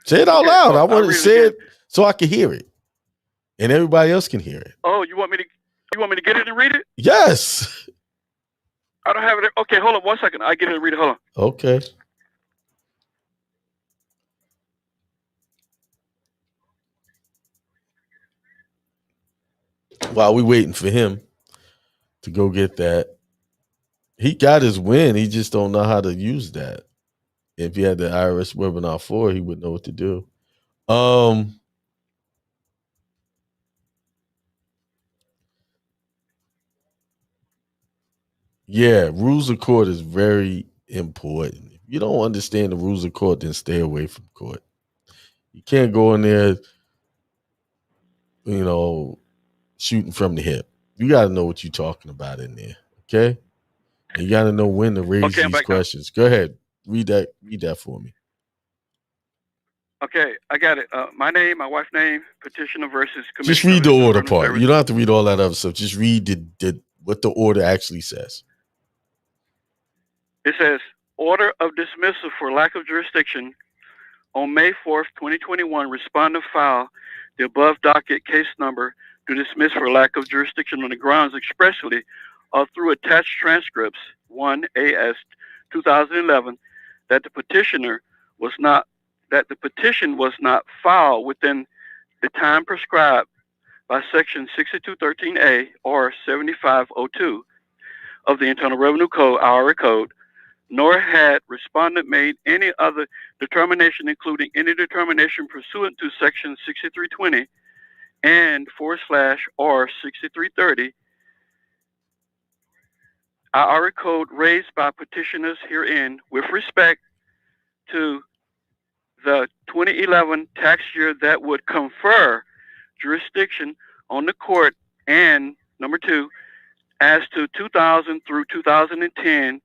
Say it out loud. I want to say it so I can hear it, and everybody else can hear it. Oh, you want me to get it and read it? Yes. I don't have it. Okay, hold on 1 second. I get it and read it. Hold on. Okay. While we waiting for him to go get that, he got his win. He just don't know how to use that. If he had the IRS webinar 4, he would know what to do. Yeah, rules of court is very important. If you don't understand the rules of court, then stay away from court. You can't go in there, shooting from the hip. You got to know what you're talking about in there, okay? And you got to know when to raise these questions. Go ahead, read that for me. Okay, I got it. My name, my wife's name, petitioner versus commissioner. Just read the order part. You don't have to read all that other stuff. Just read what the order actually says. It says, order of dismissal for lack of jurisdiction. On May 4th, 2021, respondent filed the above docket case number to dismiss for lack of jurisdiction on the grounds expressly or through attached transcripts 1 AS 2011 that the petition was not filed within the time prescribed by section 6213A or 7502 of the Internal Revenue Code, IRA Code, nor had respondent made any other determination, including any determination pursuant to section 6320 and /or 6330 IRA Code raised by petitioners herein with respect to the 2011 tax year that would confer jurisdiction on the court, and number 2, as to 2000 through 2010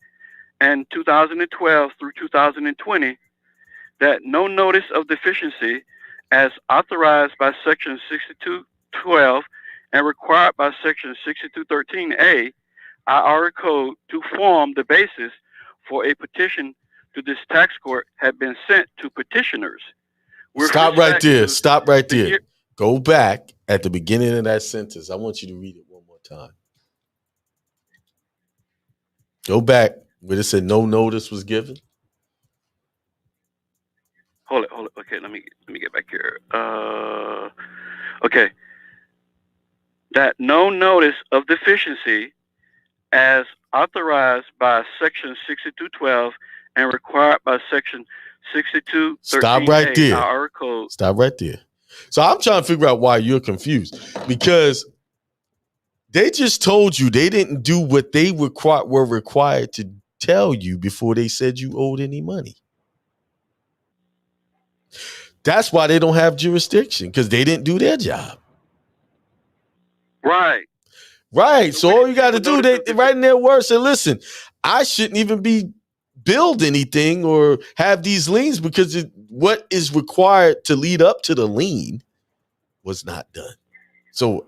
and 2012 through 2020, that no notice of deficiency as authorized by section 6212 and required by section 6213A IRA Code to form the basis for a petition to this tax court had been sent to petitioners. Stop right there. Go back at the beginning of that sentence. I want you to read it one more time. Go back where it said no notice was given. Hold it. Okay, let me get back here. Okay. that no notice of deficiency as authorized by Section 6212 and required by Section 6213A Stop right there. our code. Stop right there. So I'm trying to figure out why you're confused, because they just told you they didn't do what they were required to tell you before they said you owed any money. That's why they don't have jurisdiction, because they didn't do their job. Right. Right. So all you got to do, they right in their words, say, listen, I shouldn't even be build anything or have these liens because what is required to lead up to the lien was not done. So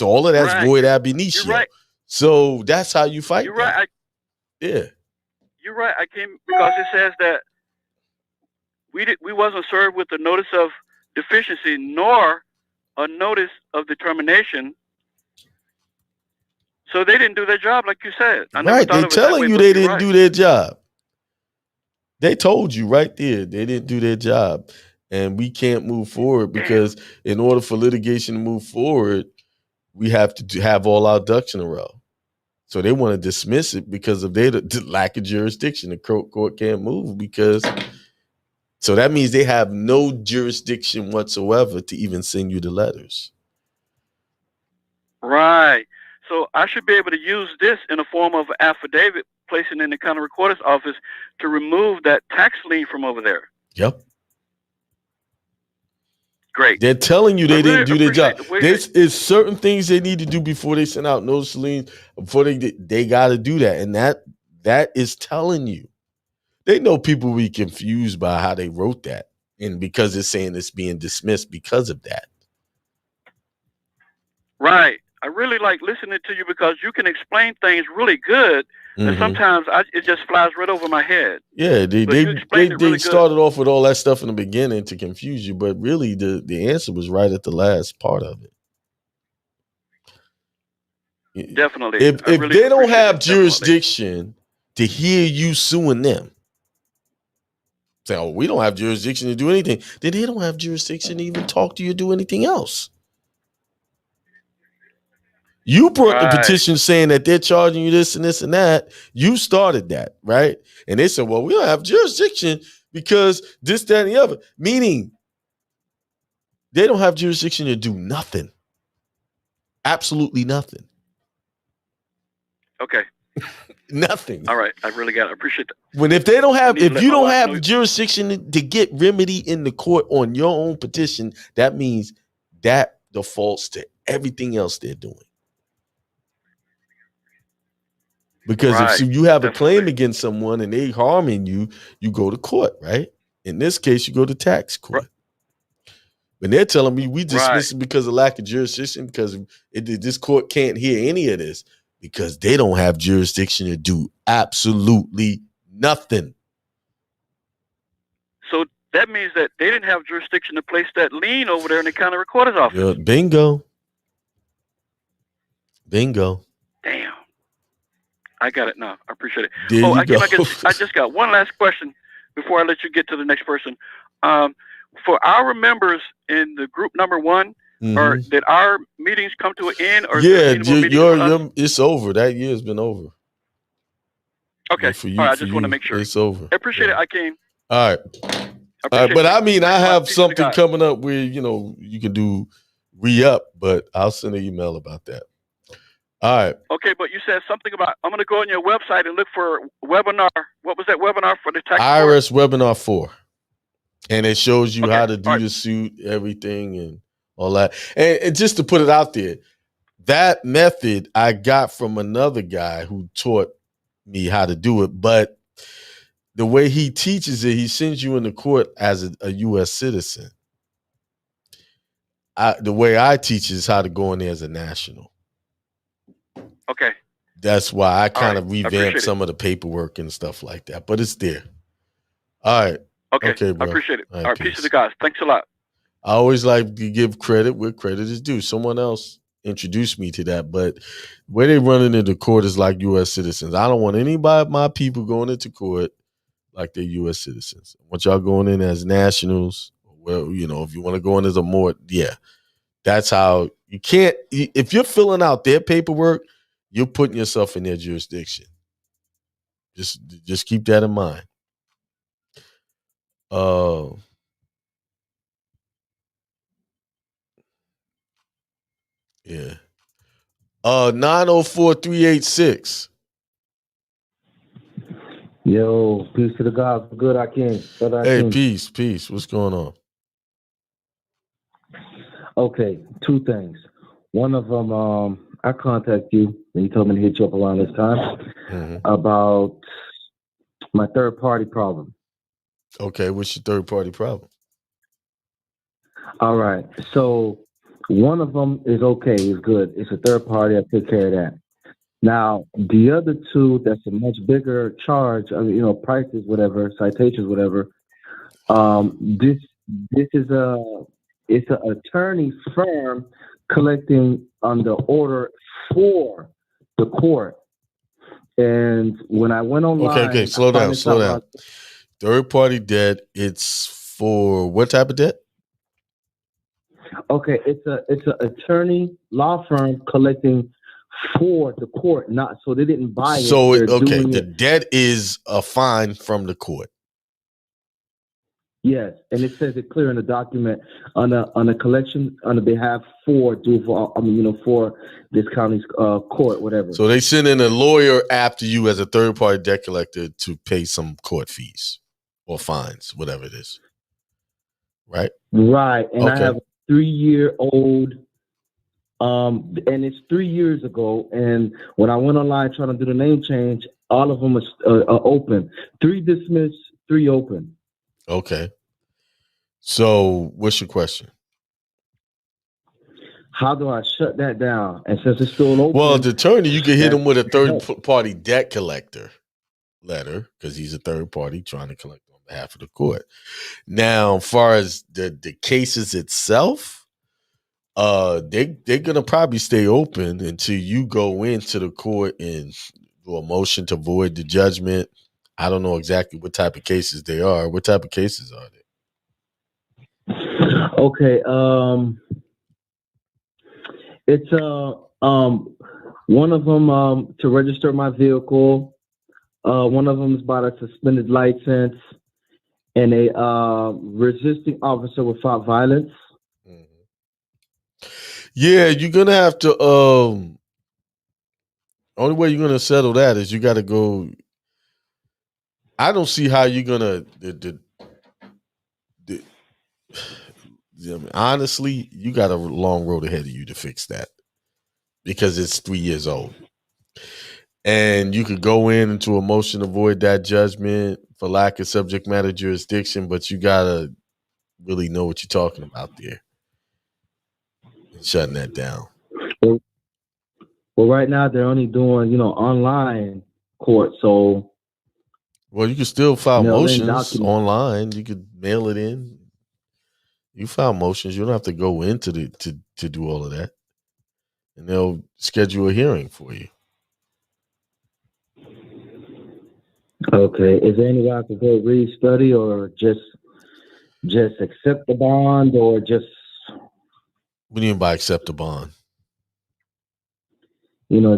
all of that's void ab initio. Right. So that's how you fight. You're right. Yeah. You're right. I came because it says that we wasn't served with a notice of deficiency nor a notice of determination. So they didn't do their job, like you said. Right. They're telling you they didn't do their job. They told you right there they didn't do their job. And we can't move forward because in order for litigation to move forward, we have to have all our ducks in a row. So they want to dismiss it because of their lack of jurisdiction. The court can't move because... So that means they have no jurisdiction whatsoever to even send you the letters. Right. So I should be able to use this in a form of an affidavit, placing in the county recorder's office to remove that tax lien from over there. Yep. Great. They're telling you they didn't do their job. There's certain things they need to do before they send out notice of liens. Before they got to do that, and that is telling you. They know people will be confused by how they wrote that, and because it's saying it's being dismissed because of that. Right. I really like listening to you because you can explain things really good, and sometimes it just flies right over my head. Yeah, they started off with all that stuff in the beginning to confuse you, but really the answer was right at the last part of it. Definitely. If they don't have jurisdiction to hear you suing them, say, oh, we don't have jurisdiction to do anything, then they don't have jurisdiction to even talk to you or do anything else. You brought the petition saying that they're charging you this and this and that. You started that, right? And they said, well, we don't have jurisdiction because this, that, and the other. Meaning they don't have jurisdiction to do nothing. Absolutely nothing. Okay. Nothing. All right. I really got it. I appreciate that. If you don't have jurisdiction to get remedy in the court on your own petition, that means that defaults to everything else they're doing. Because if you have a claim against someone and they harming you, you go to court, right? In this case, you go to tax court. When they're telling me we dismiss it because of lack of jurisdiction, because this court can't hear any of this, because they don't have jurisdiction to do absolutely nothing. So that means that they didn't have jurisdiction to place that lien over there in the county recorder's office. Yeah, bingo. Damn. I got it now. I appreciate it. I just got one last question before I let you get to the next person. For our members in the group number 1, or did our meetings come to an end? Or it's over. That year's been over. Okay. For you, all right. I just want to make sure. It's over. I appreciate it, Akeem. All right. But I mean, I have something coming up where, you can do re-up, but I'll send an email about that. All right. Okay, but you said something about, I'm going to go on your website and look for webinar. What was that webinar for the tax IRS webinar 4. And it shows you how to do the suit, everything, and all that. And just to put it out there, that method I got from another guy who taught me how to do it. But the way he teaches it, he sends you into court as a U.S. citizen. The way I teach is how to go in there as a national. Okay. That's why I kind of revamped some of the paperwork and stuff like that. But it's there. All right. Okay, bro. I appreciate it. All right, peace to the guys. Thanks a lot. I always like to give credit where credit is due. Someone else introduced me to that, but where they running into court is like U.S. citizens. I don't want anybody, my people, going into court like they're U.S. citizens. I want y'all going in as nationals. Well, if you want to go in as a more, that's how You can't, if you're filling out their paperwork, you're putting yourself in their jurisdiction. Just keep that in mind. Yeah. 904-386. Yo, peace to the gods. Good, Akeem. Hey, peace. What's going on? Okay, two things. One of them, I contacted you and you told me to hit you up around this time about my third party problem. Okay, what's your third party problem? All right, so one of them is okay, is good. It's a third party. I take care of that. Now, the other two, that's a much bigger charge, prices, whatever, citations, whatever. This is it's an attorney firm collecting on the order for the court. And when I went online, okay, slow down. Third party debt. It's for what type of debt? Okay, it's an attorney law firm collecting for the court, not so they didn't buy it. So the debt is a fine from the court. Yes, and it says it clear in the document on a collection on the behalf for this county's court, whatever. So they send in a lawyer after you as a third party debt collector to pay some court fees or fines, whatever it is. Right. Right, and I have a 3-year-old. And it's 3 years ago. And when I went online trying to do the name change, all of them are open. 3 dismissed, 3 open. Okay. So what's your question? How do I shut that down? And since it's still open. Well, the attorney, you can hit him with a third party debt collector letter because he's a third party trying to collect on behalf of the court. Now, as far as the cases itself, they're gonna probably stay open until you go into the court and do a motion to void the judgment. I don't know exactly what type of cases they are. What type of cases are they? Okay, it's one of them to register my vehicle. One of them is about a suspended license and a resisting officer without violence. Yeah, you're gonna have to. Only way you're gonna settle that is you got to go. I don't see how you're gonna. Honestly, you got a long road ahead of you to fix that because it's 3 years old, and you could go into a motion to void that judgment for lack of subject matter jurisdiction, but you gotta really know what you're talking about there and shutting that down. Well, right now they're only doing, online court. So, well, you can still file motions online. You could mail it in. You file motions. You don't have to go into to do all of that, and they'll schedule a hearing for you. Okay. Is there any way I could go re-study or just accept the bond or just? What do you mean by accept the bond?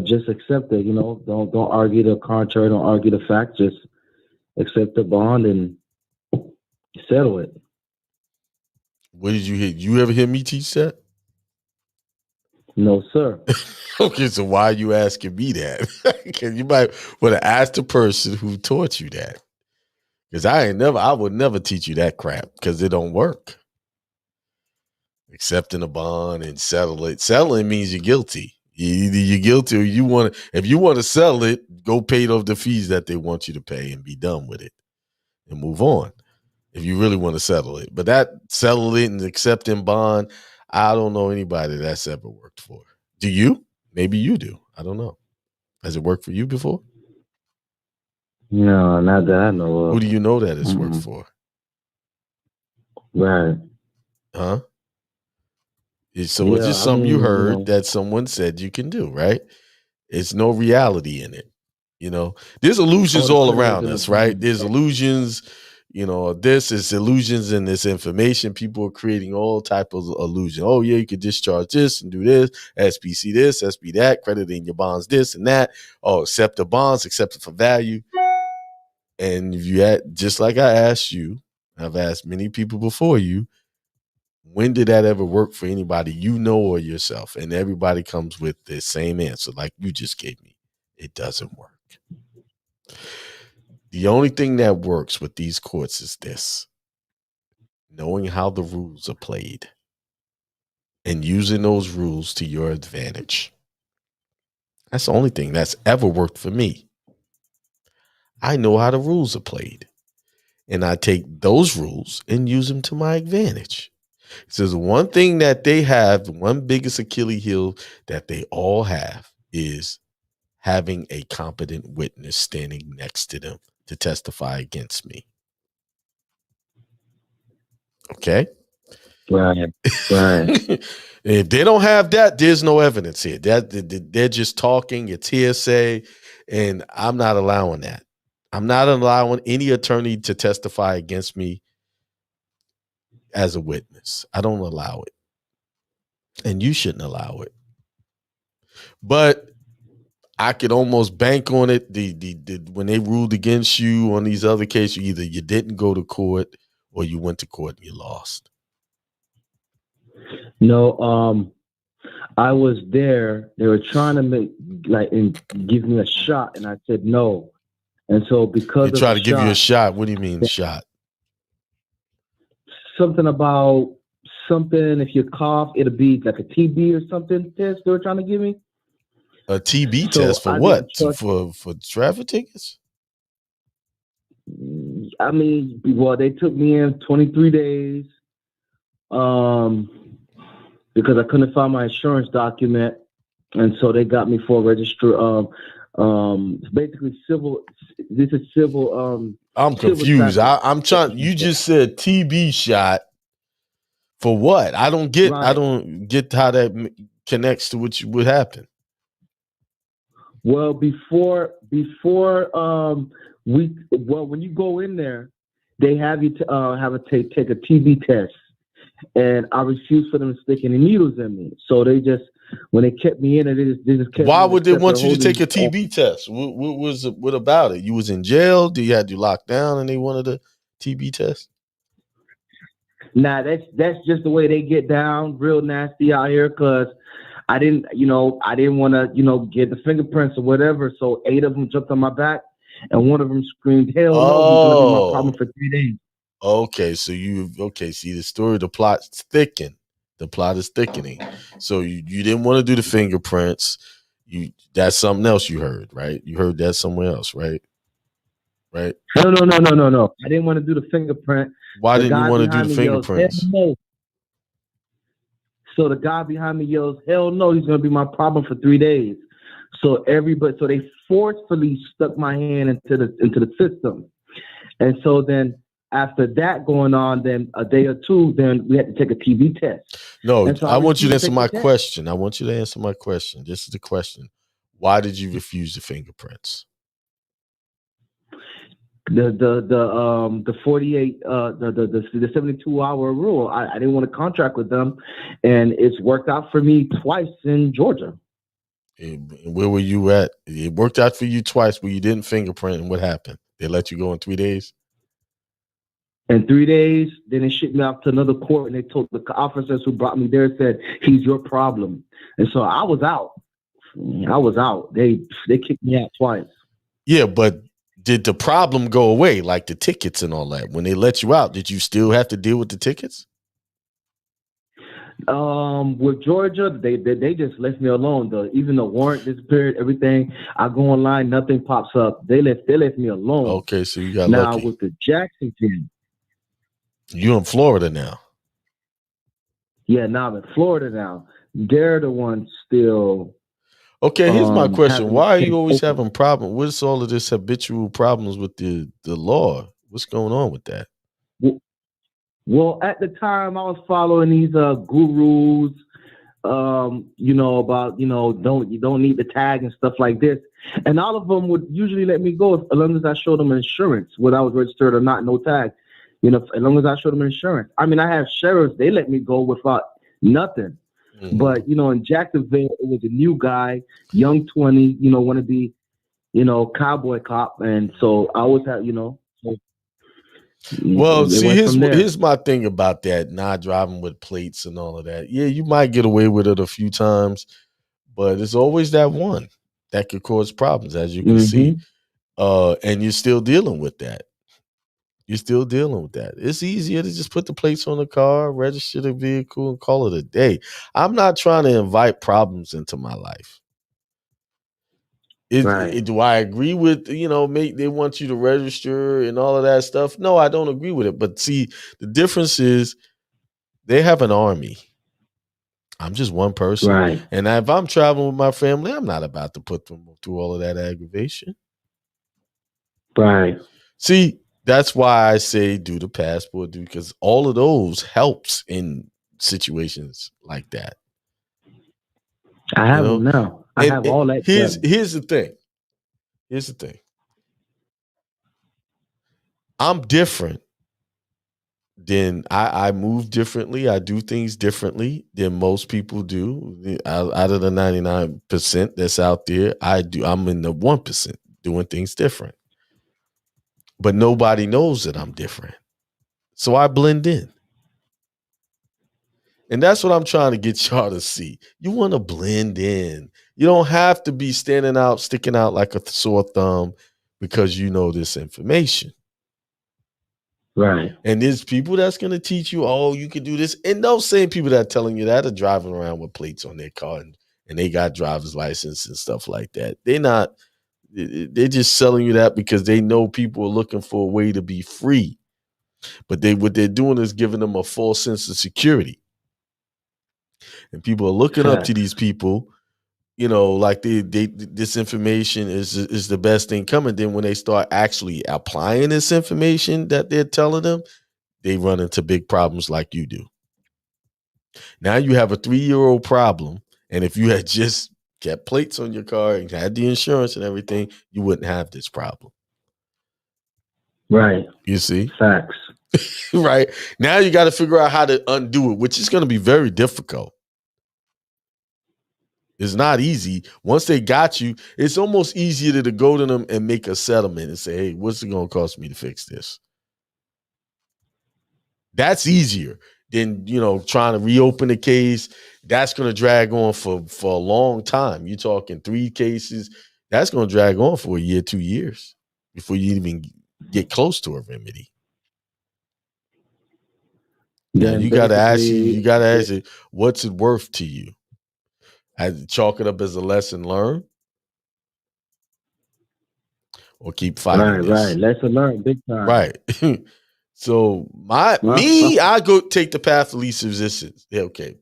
Just accept it. Don't argue the contrary. Don't argue the fact. Just accept the bond and settle it. What did you hear? You ever hear me teach that? No, sir. Okay, so why are you asking me that? You might want to ask the person who taught you that. Because I would never teach you that crap because it don't work. Accepting a bond and settle it. Settling means you're guilty. Either you're guilty or if you want to sell it, go pay off the fees that they want you to pay and be done with it and move on. If you really want to settle it. But that settle it and accepting bond, I don't know anybody that's ever worked for. Do you? Maybe you do. I don't know. Has it worked for you before? No, not that I know of. Who do you know that it's worked for? Right. Huh? So it's just something you heard that someone said you can do, right? It's no reality in it. There's illusions all around us, right? There's illusions, this is illusions and this information. People are creating all type of illusion. Oh yeah, you could discharge this and do this, SPC this, SB that, crediting your bonds this and that. Oh, accept the bonds, accept it for value. And if you had, just like I asked you, I've asked many people before you, when did that ever work for anybody or yourself? And everybody comes with the same answer like you just gave me. It doesn't work. The only thing that works with these courts is this: knowing how the rules are played and using those rules to your advantage. That's the only thing that's ever worked for me. I know how the rules are played, and I take those rules and use them to my advantage. So there's one thing that they have, the one biggest Achilles heel that they all have is having a competent witness standing next to them to testify against me. Okay? Right. If they don't have that, there's no evidence here. They're just talking. It's hearsay, and I'm not allowing that. I'm not allowing any attorney to testify against me as a witness. I don't allow it, and you shouldn't allow it. But I could almost bank on it. The when they ruled against you on these other cases, either you didn't go to court or you went to court and you lost. No, I was there. They were trying to give me a shot, and I said no. And so because they try to give you a shot. What do you mean shot? Something about something. If you cough, it'll be like a TB or something test they were trying to give me. A TB test for what? For traffic tickets? I mean, well, they took me in 23 days because I couldn't find my insurance document, and so they got me for a register. Basically civil. This is civil. I'm confused. I'm trying. You just said TB shot for what? I don't get. Right. I don't get how that connects to what happened. Well, before when you go in there, they have you take a TB test, and I refused for them to stick any needles in me. So they just, when they kept me in, they just kept. Why would they want you to take a TB test? What about it? You was in jail? You had you locked down, and they wanted a TB test? Nah, that's just the way they get down, real nasty out here. Cause I didn't want to, get the fingerprints or whatever. So 8 of them jumped on my back, and one of them screamed, "Hell no, he's gonna be my problem for 3 days." Okay, so see the story, the plot's thickened. The plot is thickening. So you didn't want to do the fingerprints. That's something else you heard, right? You heard that somewhere else, right? Right? No. I didn't want to do the fingerprint. Why didn't you want to do the fingerprints? No. So the guy behind me yells, "Hell no, he's gonna be my problem for 3 days." So they forcefully stuck my hand into the system. And so then after that going on, then a day or two, then we had to take a TB test. No, so I want you to answer my question. I want you to answer my question. This is the question. Why did you refuse the fingerprints? The 48 the 72-hour rule. I didn't want to contract with them, and it's worked out for me twice in Georgia. Where were you at? It worked out for you twice, but you didn't fingerprint, and what happened? They let you go in 3 days? In 3 days, then they shipped me out to another court, and they told the officers who brought me there, said, "He's your problem." And so I was out. They kicked me out twice. Yeah, but did the problem go away, like the tickets and all that? When they let you out, did you still have to deal with the tickets? With Georgia, they just left me alone. Even the warrant disappeared, everything. I go online, nothing pops up. They left me alone. Okay, so you got now lucky. With the Jackson team. You in Florida now? Yeah, now I'm in Florida now. They're the ones still. Okay, here's my question. Why are you always having problems? What's all of this habitual problems with the law? What's going on with that? Well, at the time I was following these gurus, about you don't need the tag and stuff like this, and all of them would usually let me go as long as I showed them insurance, whether I was registered or not, no tag. You know, as long as I show them insurance. I mean, I have sheriffs, they let me go without nothing. Mhm. But, you know, in Jacksonville, it was a new guy, young 20, you know, want to be, you know, cowboy cop. And so I always have, you know, so Well, it see, went from there. here's my thing about that, not driving with plates and all of that. Yeah, you might get away with it a few times, but it's always that one that could cause problems, as you can see. And you're still dealing with that. You're still dealing with that. It's easier to just put the plates on the car, register the vehicle, and call it a day. I'm not trying to invite problems into my life. Do I agree with, you know, they want you to register and all of that stuff? No, I don't agree with it. But see, the difference is they have an army. I'm just one person. Right. And if I'm traveling with my family, I'm not about to put them through all of that aggravation. Right. See, that's why I say do the passport, because all of those helps in situations like that. I have them now. I have all that. Here's the thing. Here's the thing. I'm different than I move differently. I do things differently than most people do. Out of the 99% that's out there, I'm in the 1% doing things different. But nobody knows that I'm different. So I blend in. And that's what I'm trying to get y'all to see. You want to blend in. You don't have to be sticking out like a sore thumb because you know this information. Right. And there's people that's going to teach you, oh, you can do this. And those same people that are telling you that are driving around with plates on their car and they got driver's license and stuff like that. They're just selling you that because they know people are looking for a way to be free. But what they're doing is giving them a false sense of security. And people are looking up to these people, you know, like this information is the best thing coming. Then when they start actually applying this information that they're telling them, they run into big problems like you do. Now you have a 3-year-old problem. And if you had just kept plates on your car and had the insurance and everything, you wouldn't have this problem. Right. You see? Facts. Right. Now you got to figure out how to undo it, which is going to be very difficult. It's not easy. Once they got you, it's almost easier to go to them and make a settlement and say, hey, what's it going to cost me to fix this? That's easier than, you know, trying to reopen the case. That's going to drag on for a long time. You're talking 3 cases. That's going to drag on for a year, 2 years before you even get close to a remedy. Now you got to ask you, what's it worth to you? Chalk it up as a lesson learned, or keep fighting this. Right. Lesson learned, big time. Right. So I go take the path of least resistance. Yeah, okay.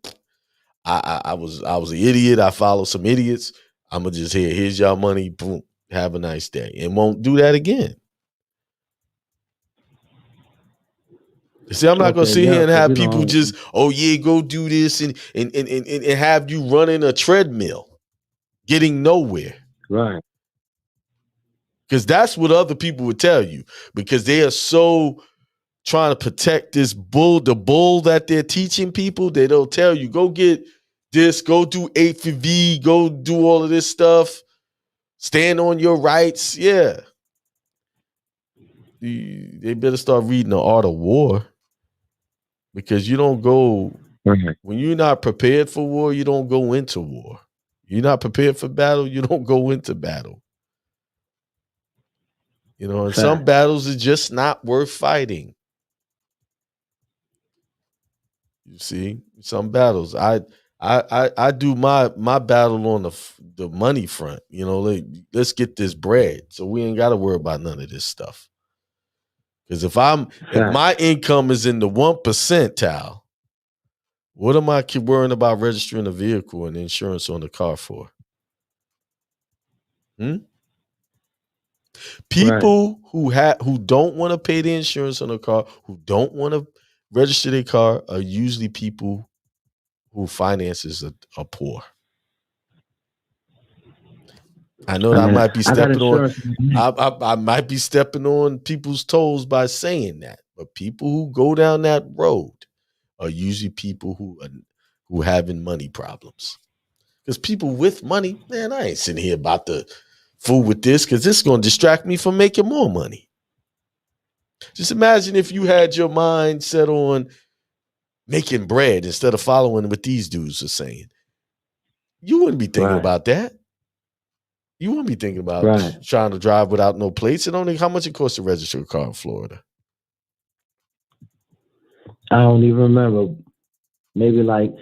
I was an idiot. I followed some idiots. I'm gonna just here's y'all money. Boom. Have a nice day, and won't do that again. See, I'm not gonna sit here and have people just, oh yeah, go do this and have you running a treadmill, getting nowhere. Right. Because that's what other people would tell you, because they are so trying to protect the bull that they're teaching people. They'll tell you, go get this, go do A4V, go do all of this stuff, stand on your rights. Yeah. They better start reading The Art of War, because you don't go, when you're not prepared for war, you don't go into war. You're not prepared for battle, you don't go into battle. You know, and some battles are just not worth fighting. You see, some battles. I do my battle on the money front. You know, let's get this bread, so we ain't got to worry about none of this stuff. Because if my income is in the 1 percentile, what am I worrying about registering a vehicle and insurance on the car for? People who don't want to pay the insurance on the car, who don't want to register their car, are usually people who finances are poor. I know that I might be stepping on. insurance. I might be stepping on people's toes by saying that, but people who go down that road are usually people who having money problems. Because people with money, man, I ain't sitting here about to fool with this because this is going to distract me from making more money. Just imagine if you had your mind set on making bread instead of following what these dudes are saying. You wouldn't be thinking about that. You wouldn't be thinking about trying to drive without no plates. And only how much it costs to register a car in Florida. I don't even remember. Maybe like,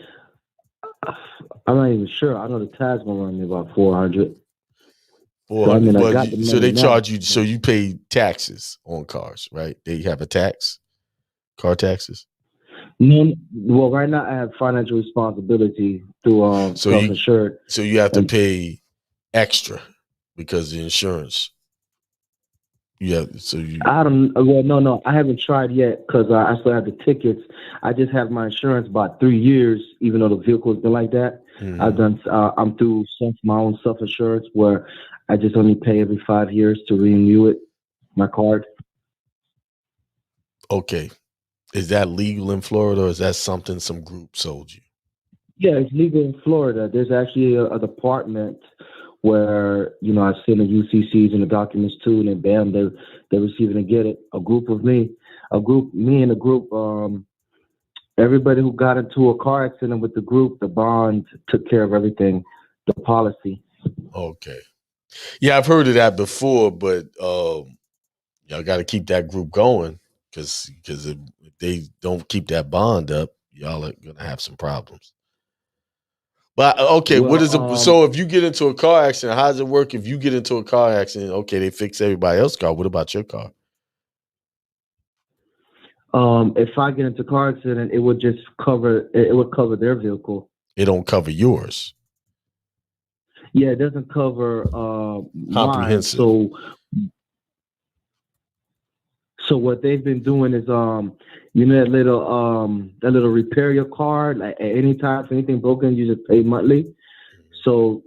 I'm not even sure. I know the tag's gonna run me about 400. So they charge you. So you pay taxes on cars, right? They have a tax, car taxes. No, well, right now I have financial responsibility through self-insured. So you have to pay extra because the insurance. Yeah, I don't. Well, no, I haven't tried yet because I still have the tickets. I just have my insurance about 3 years, even though the vehicle's been like that. Mm-hmm. I'm through my own self-insurance where I just only pay every 5 years to renew it, my card. Okay, is that legal in Florida, or is that something some group sold you? Yeah, it's legal in Florida. There's actually a department where, I send the UCCs and the documents to, and then bam, they're receiving and get it. Me and a group, everybody who got into a car accident with the group, the bond took care of everything, the policy. Okay. Yeah, I've heard of that before, but y'all got to keep that group going because if they don't keep that bond up, y'all are going to have some problems. But okay, what is it? So if you get into a car accident, how does it work? If you get into a car accident, okay, they fix everybody else's car. What about your car? If I get into a car accident, it would just cover their vehicle. It don't cover yours. Yeah, it doesn't cover comprehensive. Mine. So what they've been doing is that little repair your car, like at any time if anything broken, you just pay monthly. So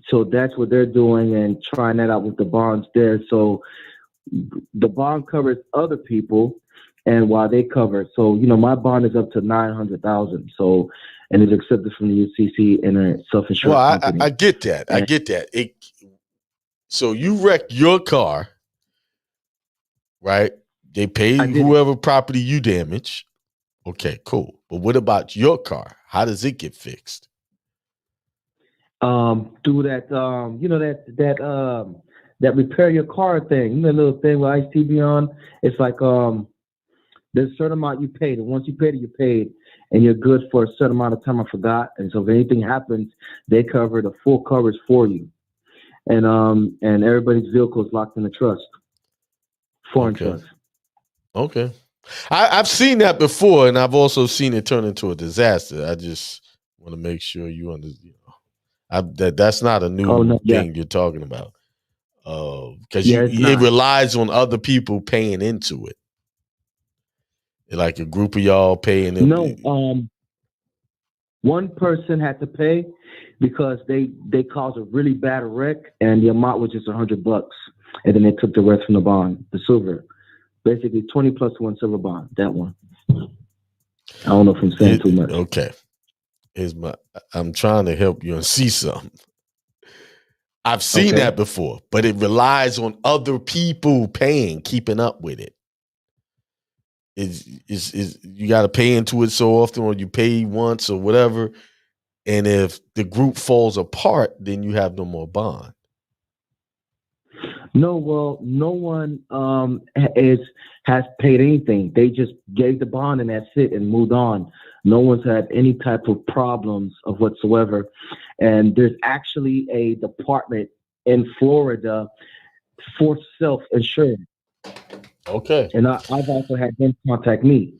so that's what they're doing and trying that out with the bonds there. So the bond covers other people, and while they cover, so my bond is up to $900,000. So, and it's accepted from the UCC and a self-insurance company. I get that. I get that. So you wreck your car, right? They pay whoever property you damage. Okay, cool. But what about your car? How does it get fixed? Through that that repair your car thing, the little thing with Ice TV on. It's like there's a certain amount you paid, and once you paid it, you paid, and you're good for a certain amount of time. I forgot, and so if anything happens, they cover the full coverage for you, and everybody's vehicle is locked in a trust, foreign trust. Okay, I've seen that before, and I've also seen it turn into a disaster. I just want to make sure you understand. That's not a new thing you're talking about, because it relies on other people paying into it. Like a group of y'all paying them. No, one person had to pay because they caused a really bad wreck, and the amount was just $100, and then they took the rest from the bond, the silver, basically 20 plus 1 silver bond. That one. I don't know if I'm saying too much. Okay, I'm trying to help you and see something. I've seen that before, but it relies on other people keeping up with it. Is you got to pay into it so often, or you pay once or whatever, and if the group falls apart, then you have no more bond. No, well, no one has paid anything. They just gave the bond and that's it, and moved on. No one's had any type of problems of whatsoever. And there's actually a department in Florida for self-insurance. Okay. And I've also had them contact me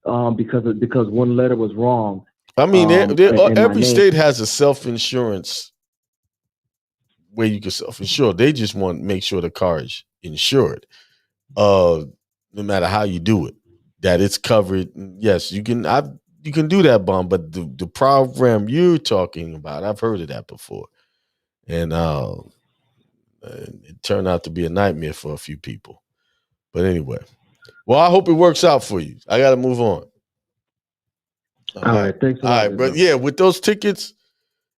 because one letter was wrong. I mean, every state has a self-insurance where you can self-insure. They just want to make sure the car is insured, no matter how you do it, that it's covered. Yes, you can do that bond, but the program you're talking about, I've heard of that before, And it turned out to be a nightmare for a few people. But anyway, well, I hope it works out for you. I got to move on. All right, thanks a lot. All right, but yeah, with those tickets,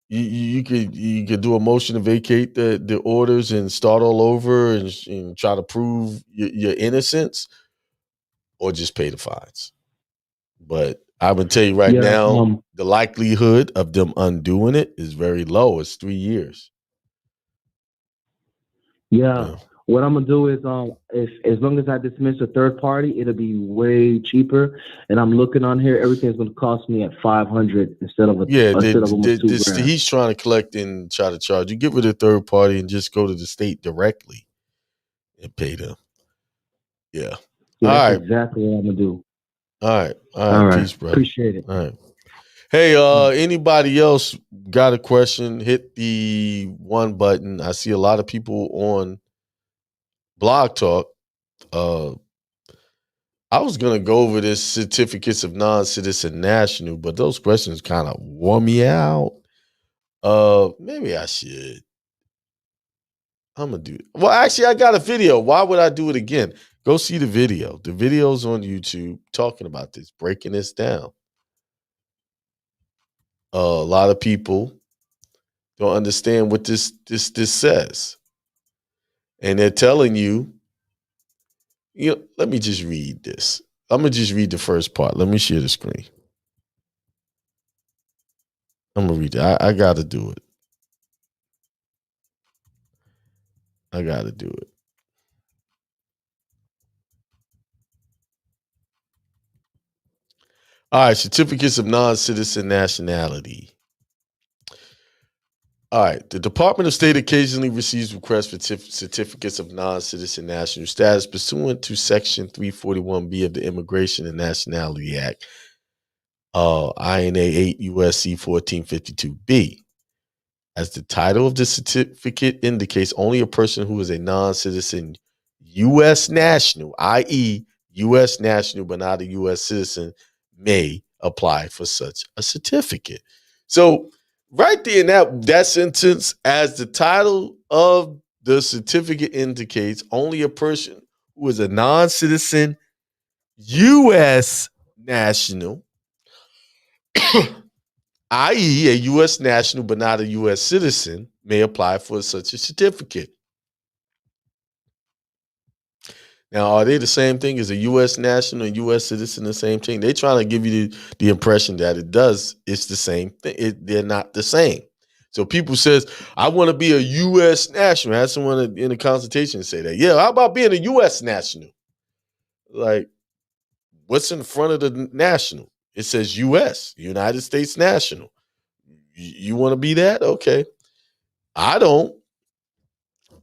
you could do a motion to vacate the orders and start all over and try to prove your innocence, or just pay the fines. But I would tell you right now, the likelihood of them undoing it is very low. It's 3 years. Yeah. What I'm gonna do is if as long as I dismiss a third party, it'll be way cheaper. And I'm looking on here, everything's gonna cost me at $500 instead of almost $2,000. He's trying to collect and try to charge you. Get rid of third party and just go to the state directly and pay them. Yeah. Yeah, all that's right. exactly what I'm gonna do. All right. Peace, brother. Appreciate it. All right. Hey, anybody else got a question? Hit the one button. I see a lot of people on Blog Talk. I was gonna go over this certificates of non-citizen national, but those questions kind of wore me out. Maybe I should. I'm gonna do it. Well, actually, I got a video. Why would I do it again? Go see the video. The video's on YouTube talking about this, breaking this down. A lot of people don't understand what this says, and they're telling you. Let me just read this. I'm gonna just read the first part. Let me share the screen. I'm gonna read it. I gotta do it. I gotta do it. All right, certificates of non-citizen nationality. All right, the Department of State occasionally receives requests for certificates of non-citizen national status pursuant to Section 341B of the Immigration and Nationality Act, INA 8 U.S.C. 1452B. As the title of the certificate indicates, only a person who is a non-citizen U.S. national, i.e., U.S. national but not a U.S. citizen, may apply for such a certificate. So right there in that sentence, as the title of the certificate indicates, only a person who is a non-citizen U.S. national, i.e., a U.S. national but not a U.S. citizen, may apply for such a certificate. Now, are they the same thing? As a U.S. national and U.S. citizen the same thing? They're trying to give you the impression that it's the same thing. They're not the same. So people says, I want to be a U.S. national. I had someone in a consultation say that. Yeah, how about being a U.S. national? Like, what's in front of the national? It says U.S., United States national. You want to be that? Okay. I don't.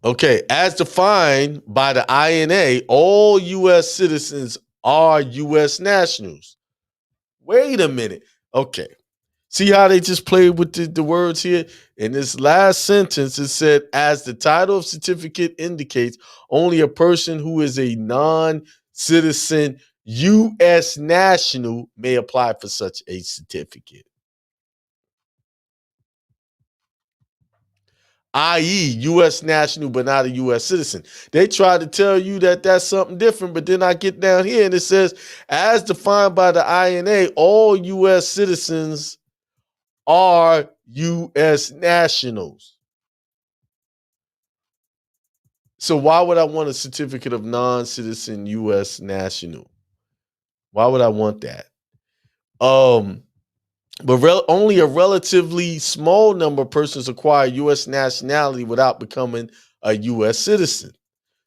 Okay, as defined by the INA, all U.S. citizens are U.S. nationals. Wait a minute. Okay. See how they just played with the words here? In this last sentence, it said, as the title of certificate indicates, only a person who is a non-citizen U.S. national may apply for such a certificate. i.e., U.S. national, but not a U.S. citizen. They try to tell you that that's something different, but then I get down here and it says, as defined by the INA, all U.S. citizens are U.S. nationals. So why would I want a certificate of non-citizen U.S. national? Why would I want that? But only a relatively small number of persons acquire U.S. nationality without becoming a U.S. citizen.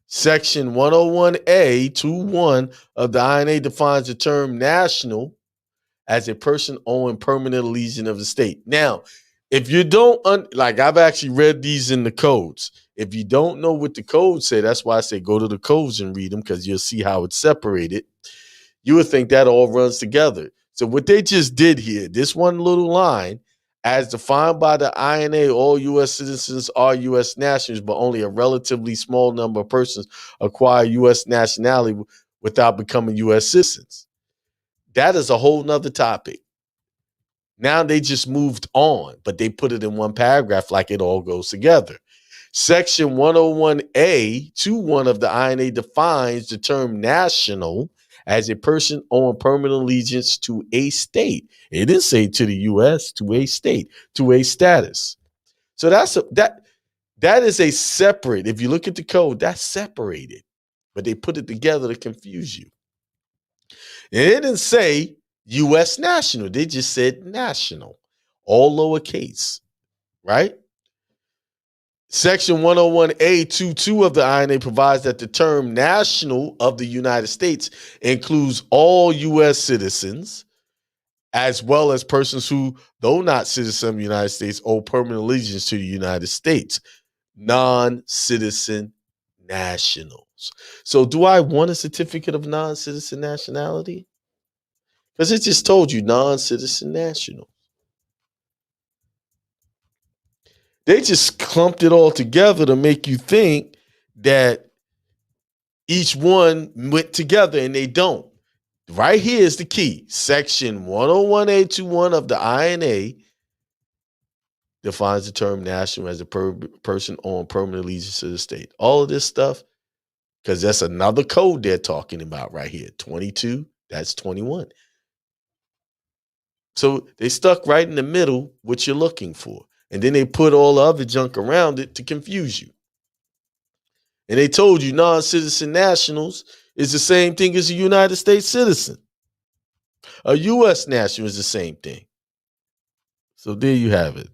Section 101A.21 of the INA defines the term national as a person owing permanent allegiance of the state. Now, if you don't, I've actually read these in the codes. If you don't know what the codes say, that's why I say go to the codes and read them, because you'll see how it's separated. You would think that all runs together. So what they just did here, this one little line, as defined by the INA, all U.S. citizens are U.S. nationals, but only a relatively small number of persons acquire U.S. nationality without becoming U.S. citizens. That is a whole nother topic. Now they just moved on, but they put it in one paragraph like it all goes together. Section 101A, 2.1 of the INA defines the term national as a person on permanent allegiance to a state. It didn't say to the U.S., to a state, to a status. So that is a separate, if you look at the code, that's separated. But they put it together to confuse you. And it didn't say U.S. national. They just said national, all lowercase, right? Section 101A 2.2 of the INA provides that the term national of the United States includes all U.S. citizens, as well as persons who, though not citizens of the United States, owe permanent allegiance to the United States, non-citizen nationals. So do I want a certificate of non-citizen nationality? Because it just told you non-citizen national. They just clumped it all together to make you think that each one went together, and they don't. Right here is the key. Section 101A21 of the INA defines the term national as a person on permanent allegiance to the state. All of this stuff, because that's another code they're talking about right here. 22, that's 21. So they stuck right in the middle what you're looking for. And then they put all the other junk around it to confuse you. And they told you non-citizen nationals is the same thing as a United States citizen. A U.S. national is the same thing. So there you have it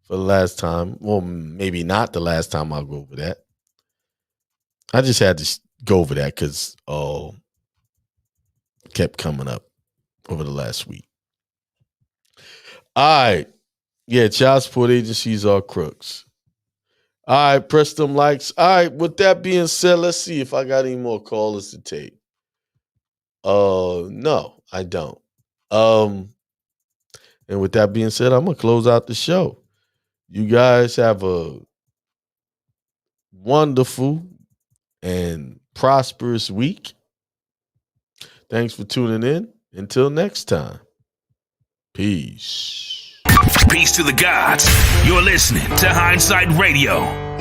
for the last time. Well, maybe not the last time I'll go over that. I just had to go over that because it kept coming up over the last week. All right. Yeah, child support agencies are crooks. All right, press them likes. All right, with that being said, let's see if I got any more callers to take. No, I don't. And with that being said, I'm gonna close out the show. You guys have a wonderful and prosperous week. Thanks for tuning in. Until next time. Peace. Peace to the gods. You're listening to Hindsight Radio.